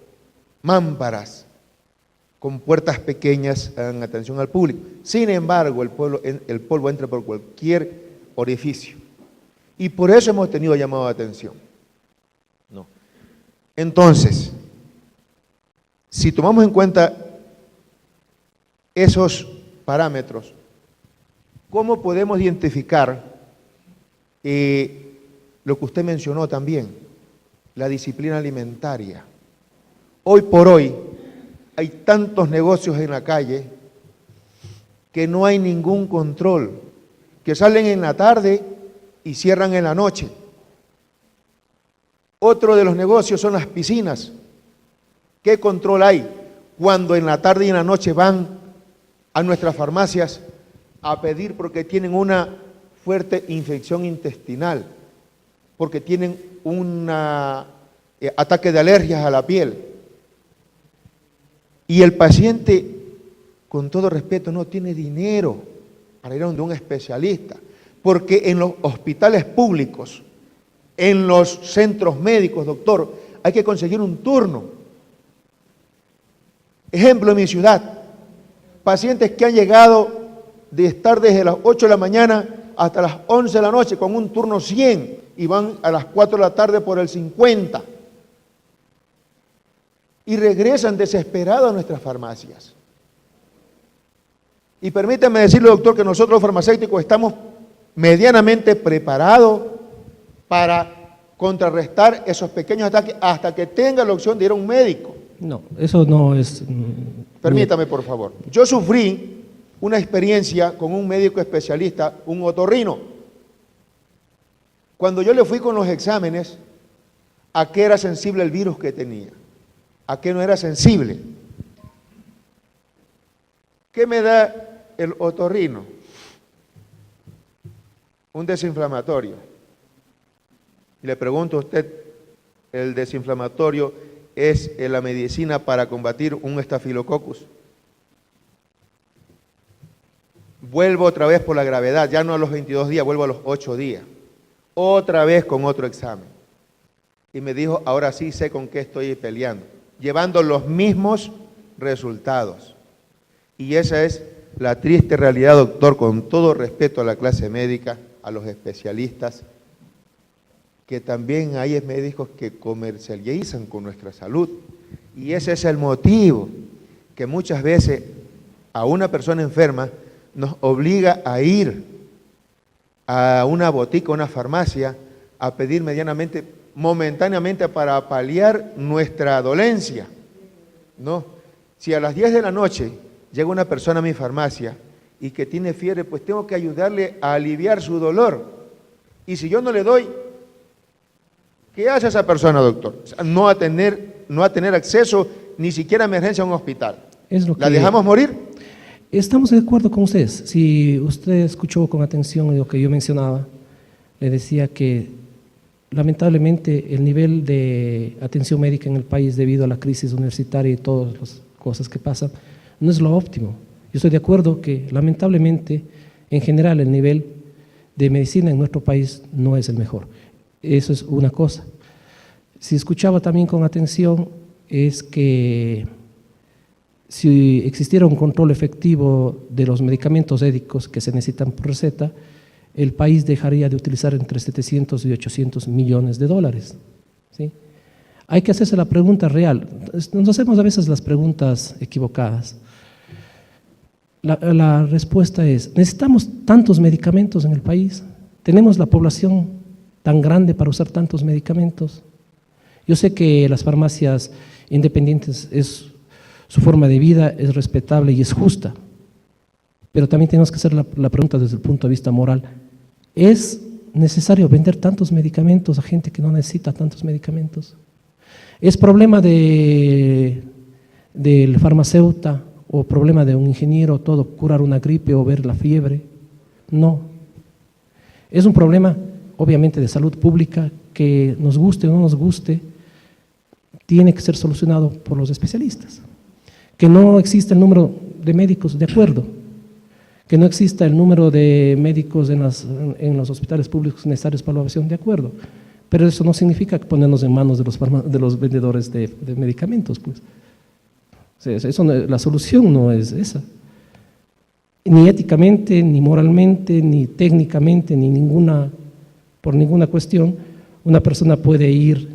mámparas, con puertas pequeñas en atención al público. Sin embargo, el polvo entra por cualquier orificio. Y por eso hemos tenido llamado de atención. No. Entonces, si tomamos en cuenta esos parámetros, ¿cómo podemos identificar lo que usted mencionó también? la disciplina alimentaria. Hoy por hoy hay tantos negocios en la calle que no hay ningún control, que salen en la tarde y cierran en la noche. Otro de los negocios son las piscinas. ¿Qué control hay cuando en la tarde y en la noche van a nuestras farmacias a pedir porque tienen una fuerte infección intestinal, porque tienen un ataque de alergias a la piel? Y el paciente, con todo respeto, no tiene dinero para ir a donde un especialista, porque en los hospitales públicos, en los centros médicos, doctor, hay que conseguir un turno. Ejemplo, en mi ciudad, pacientes que han llegado de estar desde las 8 de la mañana hasta las 11 de la noche con un turno 100 y van a las 4 de la tarde por el 50 y regresan desesperados a nuestras farmacias. Y permítame decirle, doctor, que nosotros los farmacéuticos estamos medianamente preparados para contrarrestar esos pequeños ataques hasta que tenga la opción de ir a un médico. No, eso no es... Permítame, por favor. Yo sufrí una experiencia con un médico especialista, un otorrino. Cuando yo le fui con los exámenes, ¿a qué era sensible el virus que tenía? ¿A qué no era sensible? ¿Qué me da el otorrino? Un desinflamatorio. Y le pregunto a usted, ¿el desinflamatorio es la medicina para combatir un estafilococcus? Vuelvo otra vez por la gravedad, ya no a los 22 días, vuelvo a los 8 días. Otra vez con otro examen. Y me dijo, ahora sí sé con qué estoy peleando, llevando los mismos resultados. Y esa es la triste realidad, doctor, con todo respeto a la clase médica, a los especialistas, que también hay médicos que comercializan con nuestra salud. Y ese es el motivo que muchas veces a una persona enferma nos obliga a ir a una botica, a una farmacia, a pedir medianamente, momentáneamente para paliar nuestra dolencia. No, si a las 10 de la noche llega una persona a mi farmacia y que tiene fiebre, pues tengo que ayudarle a aliviar su dolor. Y si yo no le doy, ¿qué hace esa persona, doctor? O sea, no a tener acceso ni siquiera a emergencia a un hospital. ¿La dejamos morir? Estamos de acuerdo con ustedes. Si usted escuchó con atención lo que yo mencionaba, le decía que lamentablemente el nivel de atención médica en el país debido a la crisis universitaria y todas las cosas que pasan, no es lo óptimo. Yo estoy de acuerdo que lamentablemente en general el nivel de medicina en nuestro país no es el mejor. Eso es una cosa. Si escuchaba también con atención es que si existiera un control efectivo de los medicamentos édicos que se necesitan por receta, el país dejaría de utilizar entre 700 y 800 millones de dólares. ¿Sí? Hay que hacerse la pregunta real. Nos hacemos a veces las preguntas equivocadas. La respuesta es, ¿necesitamos tantos medicamentos en el país? ¿Tenemos la población tan grande para usar tantos medicamentos? Yo sé que las farmacias independientes su forma de vida es respetable y es justa, pero también tenemos que hacer la pregunta desde el punto de vista moral. ¿Es necesario vender tantos medicamentos a gente que no necesita tantos medicamentos? ¿Es problema del farmacéutico o problema de un ingeniero todo curar una gripe o ver la fiebre? No. Es un problema obviamente de salud pública que nos guste o no nos guste, tiene que ser solucionado por los especialistas. Que no exista el número de médicos, de acuerdo. Que no exista el número de médicos en los hospitales públicos necesarios para la evaluación, de acuerdo. Pero eso no significa ponernos en manos de los vendedores de medicamentos, pues. O sea, la solución no es esa. Ni éticamente, ni moralmente, ni técnicamente, por ninguna cuestión, una persona puede ir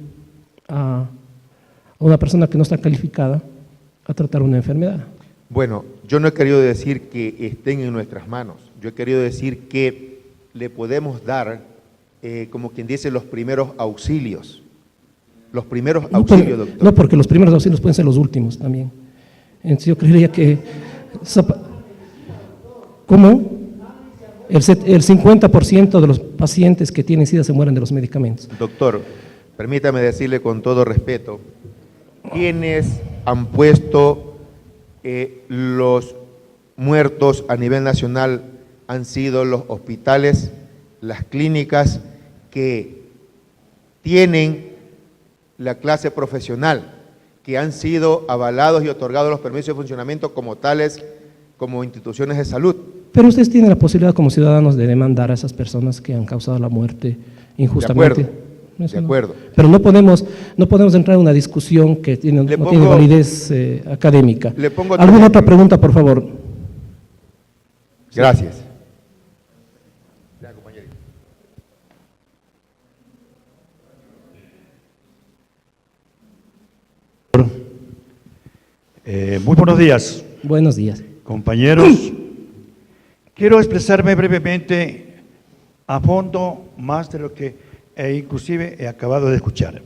a una persona que no está calificada a tratar una enfermedad. Bueno, yo no he querido decir que estén en nuestras manos, yo he querido decir que le podemos dar, como quien dice, los primeros auxilios los primeros No, auxilios, doctor. no, porque los primeros auxilios pueden ser los últimos también. Entonces yo creería que... ¿Cómo? El 50% de los pacientes que tienen SIDA se mueren de los medicamentos. Doctor, permítame decirle con todo respeto, ¿quiénes han puesto los muertos a nivel nacional? Han sido los hospitales, las clínicas que tienen la clase profesional, que han sido avalados y otorgados los permisos de funcionamiento como tales, como instituciones de salud. Pero ustedes tienen la posibilidad como ciudadanos de demandar a esas personas que han causado la muerte injustamente. De acuerdo. Pero no podemos entrar en una discusión que no tiene validez académica. Le pongo ¿Alguna otra pregunta, por favor? Gracias. Muy buenos días. Buenos días. Compañeros, quiero expresarme brevemente a fondo más de lo que inclusive he acabado de escuchar.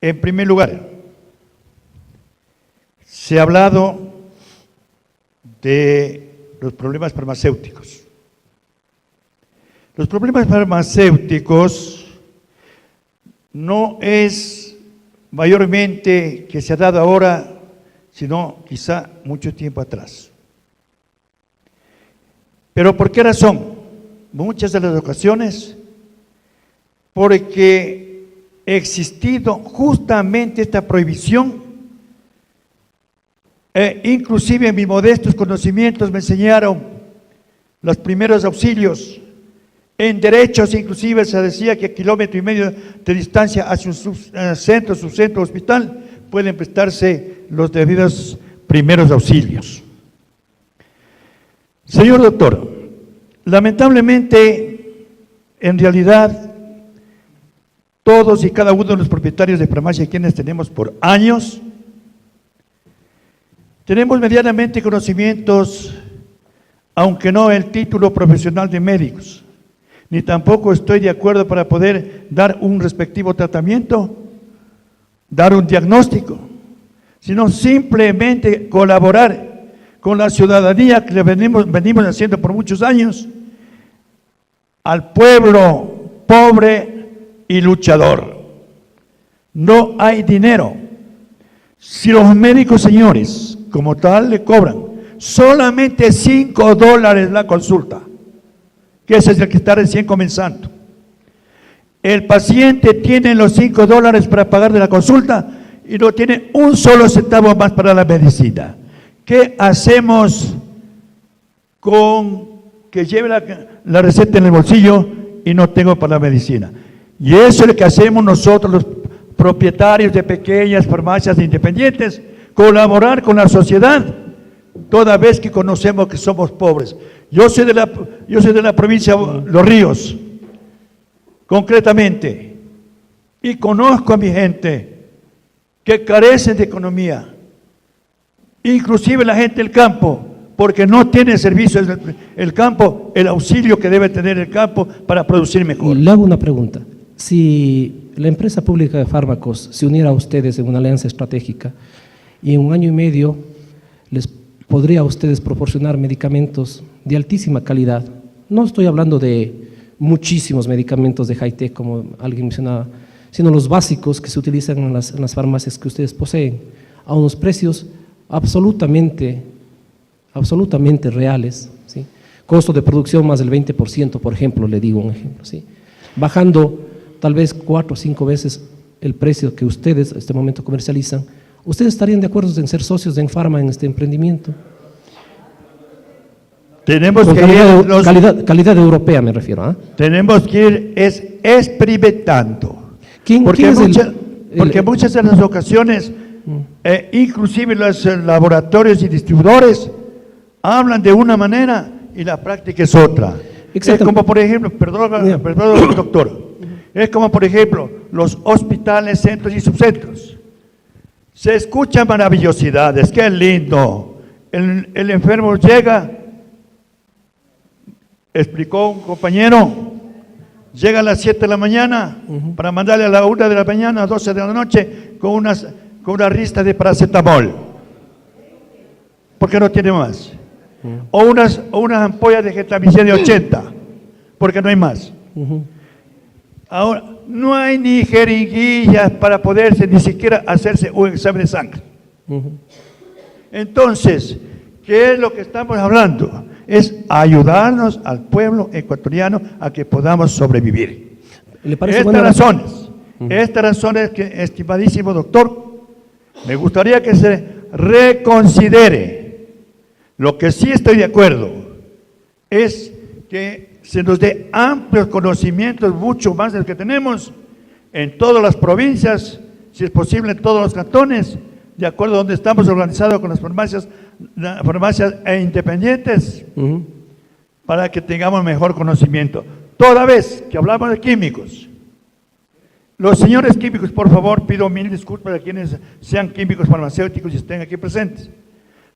En primer lugar, se ha hablado de los problemas farmacéuticos. Los problemas farmacéuticos no es mayormente que se ha dado ahora, sino quizá mucho tiempo atrás. ¿Pero por qué razón? Muchas de las ocasiones, porque ha existido justamente esta prohibición, inclusive en mis modestos conocimientos me enseñaron los primeros auxilios. En derechos inclusive se decía que a 1,5 kilómetros de distancia hacia un subcentro hospital pueden prestarse los debidos primeros auxilios. Señor doctor, lamentablemente, en realidad, todos y cada uno de los propietarios de farmacia, quienes tenemos por años, tenemos medianamente conocimientos, aunque no el título profesional de médicos, ni tampoco estoy de acuerdo para poder dar un respectivo tratamiento, dar un diagnóstico, sino simplemente colaborar con la ciudadanía que venimos haciendo por muchos años, al pueblo pobre y luchador. No hay dinero. Si los médicos, señores, como tal, le cobran solamente $5 la consulta, que ese es el que está recién comenzando, el paciente tiene los $5 para pagar de la consulta y no tiene un solo centavo más para la medicina. ¿Qué hacemos con que lleve la receta en el bolsillo y no tengo para la medicina? Y eso es lo que hacemos nosotros, los propietarios de pequeñas farmacias independientes, colaborar con la sociedad, toda vez que conocemos que somos pobres. Yo soy de la provincia de Los Ríos, concretamente, y conozco a mi gente que carecen de economía, inclusive la gente del campo, porque no tiene servicios el campo, el auxilio que debe tener el campo para producir mejor. Le hago una pregunta. Si la empresa pública de fármacos se uniera a ustedes en una alianza estratégica y en 1 año y medio les podría a ustedes proporcionar medicamentos de altísima calidad, no estoy hablando de muchísimos medicamentos de high-tech, como alguien mencionaba, sino los básicos que se utilizan en las farmacias que ustedes poseen, a unos precios absolutamente reales, ¿sí? Costo de producción más del 20%, por ejemplo, le digo un ejemplo, ¿sí? Bajando tal vez 4 o 5 veces el precio que ustedes a este momento comercializan. ¿Ustedes estarían de acuerdo en ser socios de Enfarma en este emprendimiento? Tenemos Con que calidad europea me refiero. Tenemos que ir experimentando. Porque muchas de las ocasiones, inclusive los laboratorios y distribuidores hablan de una manera y la práctica es otra. Es como por ejemplo, perdón doctor, es como por ejemplo los hospitales, centros y subcentros. Se escuchan maravillosidades, qué lindo. El enfermo llega, explicó un compañero, llega a las 7 de la mañana para mandarle a la 1 de la mañana, a 12 de la noche, con una rista de paracetamol, porque no tiene más. O unas ampollas de gentamicina de 80, porque no hay más. Ahora, no hay ni jeringuillas para poderse ni siquiera hacerse un examen de sangre. Entonces, ¿qué es lo que estamos hablando? Es ayudarnos al pueblo ecuatoriano a que podamos sobrevivir. ¿Le parece Estas razones que, estimadísimo doctor, me gustaría que se reconsidere. Lo que sí estoy de acuerdo es que se nos dé amplios conocimientos, mucho más de los que tenemos, en todas las provincias, si es posible en todos los cantones, de acuerdo a donde estamos organizados con las farmacias independientes, para que tengamos mejor conocimiento. Toda vez que hablamos de químicos, los señores químicos, por favor, pido mil disculpas a quienes sean químicos farmacéuticos y estén aquí presentes.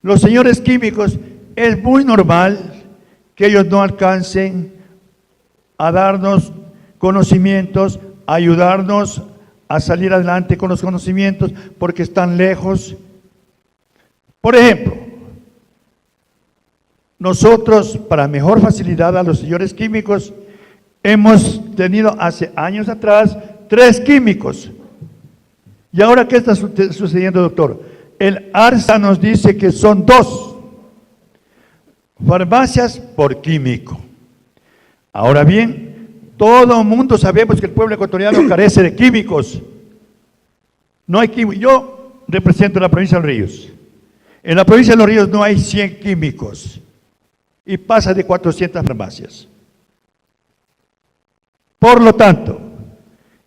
Los señores químicos, es muy normal que ellos no alcancen a darnos conocimientos, a ayudarnos a salir adelante con los conocimientos, porque están lejos. Por ejemplo, nosotros, para mejor facilidad a los señores químicos, hemos tenido hace años atrás 3 químicos. ¿Y ahora qué está sucediendo, doctor? El ARSA nos dice que son 2 farmacias por químico. Ahora bien, todo el mundo sabemos que el pueblo ecuatoriano carece de químicos. No hay químicos. Yo represento la provincia de Los Ríos. En la provincia de Los Ríos no hay 100 químicos y pasa de 400 farmacias. Por lo tanto,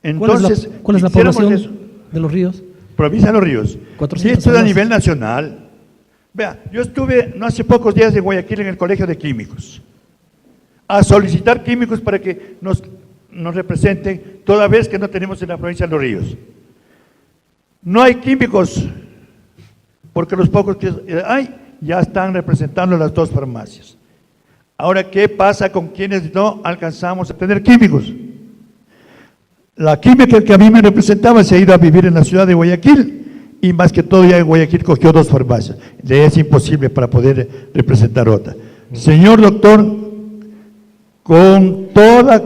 entonces, ¿cuál es la población de Los Ríos? Provincia de Los Ríos. Si esto es a nivel nacional. Vea, yo estuve no hace pocos días en Guayaquil en el Colegio de Químicos a solicitar químicos para que nos representen, toda vez que no tenemos en la provincia de Los Ríos. No hay químicos, porque los pocos que hay ya están representando las 2 farmacias. Ahora, ¿qué pasa con quienes no alcanzamos a tener químicos? La química que a mí me representaba se ha ido a vivir en la ciudad de Guayaquil, y más que todo ya en Guayaquil cogió 2 farmacias. Le es imposible para poder representar otra. Señor doctor, con todo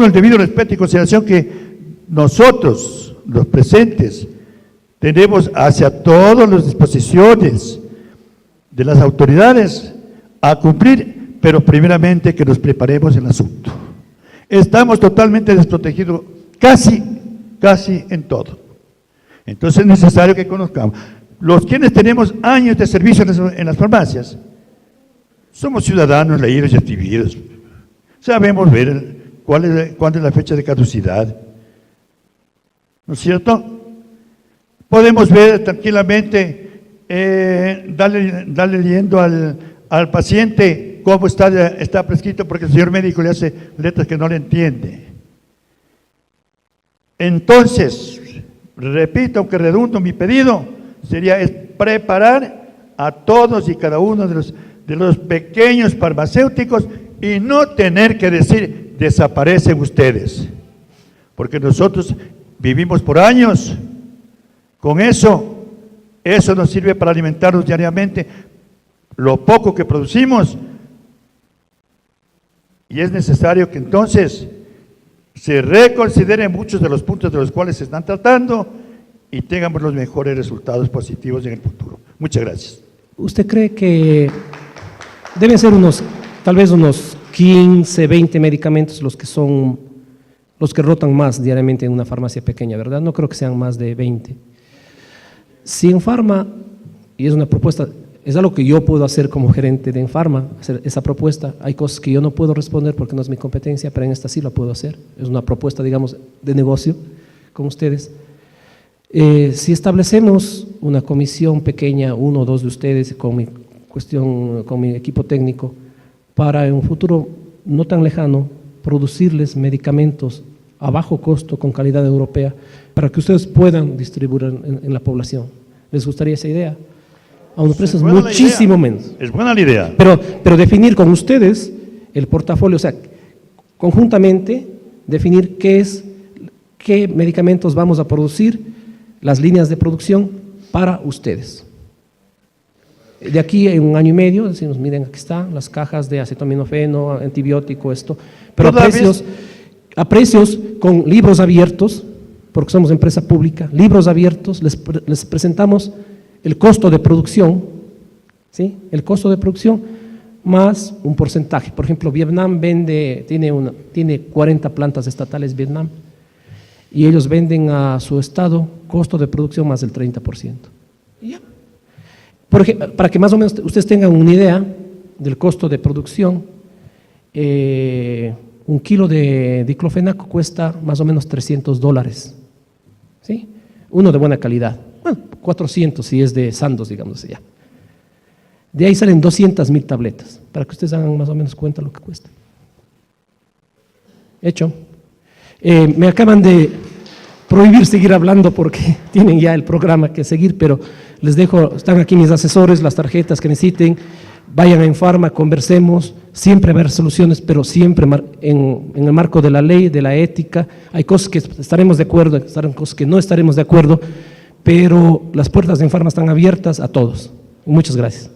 el debido respeto y consideración que nosotros, los presentes, tenemos hacia todas las disposiciones de las autoridades a cumplir, pero primeramente que nos preparemos el asunto. Estamos totalmente desprotegidos, casi en todo. Entonces es necesario que conozcamos. Los quienes tenemos años de servicio en las farmacias, somos ciudadanos leídos y activados. Sabemos ver cuándo es la fecha de caducidad. ¿No es cierto? Podemos ver tranquilamente, darle leyendo al paciente cómo está prescrito, porque el señor médico le hace letras que no le entiende. Entonces, repito, aunque redundo mi pedido, sería preparar a todos y cada uno de los pequeños farmacéuticos y no tener que decir, desaparecen ustedes, porque nosotros vivimos por años con eso nos sirve para alimentarnos diariamente, lo poco que producimos, y es necesario que entonces se reconsideren muchos de los puntos de los cuales se están tratando y tengamos los mejores resultados positivos en el futuro. Muchas gracias. ¿Usted cree que deben ser tal vez unos 15, 20 medicamentos los que rotan más diariamente en una farmacia pequeña, verdad? No creo que sean más de 20. Si en Farma, y es una propuesta, es algo que yo puedo hacer como gerente de Enfarma, hacer esa propuesta. Hay cosas que yo no puedo responder porque no es mi competencia, pero en esta sí la puedo hacer. Es una propuesta, digamos, de negocio con ustedes. Si establecemos una comisión pequeña, 1 o 2 de ustedes, con mi equipo técnico, para en un futuro no tan lejano, producirles medicamentos a bajo costo, con calidad europea, para que ustedes puedan distribuir en la población. ¿Les gustaría esa idea? A unos precios muchísimo menos. Es buena la idea. Pero definir con ustedes el portafolio, o sea, conjuntamente definir qué medicamentos vamos a producir, las líneas de producción para ustedes. De aquí en 1 año y medio, decimos, miren, aquí están las cajas de acetaminofeno, antibiótico, esto, pero a precios con libros abiertos, porque somos empresa pública, libros abiertos, les presentamos el costo de producción, ¿sí? El costo de producción más un porcentaje. Por ejemplo, Vietnam tiene 40 plantas estatales Vietnam, y ellos venden a su estado costo de producción más del 30%. ¿Ya? Por ejemplo, para que más o menos ustedes tengan una idea del costo de producción, 1 kilo de diclofenaco cuesta más o menos $300, ¿sí? Uno de buena calidad, bueno, 400 si es de Sandoz, digamos ya. De ahí salen 200.000 tabletas, para que ustedes hagan más o menos cuenta lo que cuesta. Hecho. Me acaban de prohibir seguir hablando porque tienen ya el programa que seguir, pero les dejo, están aquí mis asesores, las tarjetas que necesiten, vayan a Infarma, conversemos, siempre va a haber soluciones, pero siempre en el marco de la ley, de la ética. Hay cosas que estaremos de acuerdo, hay cosas que no estaremos de acuerdo, pero las puertas de Infarma están abiertas a todos. Muchas gracias.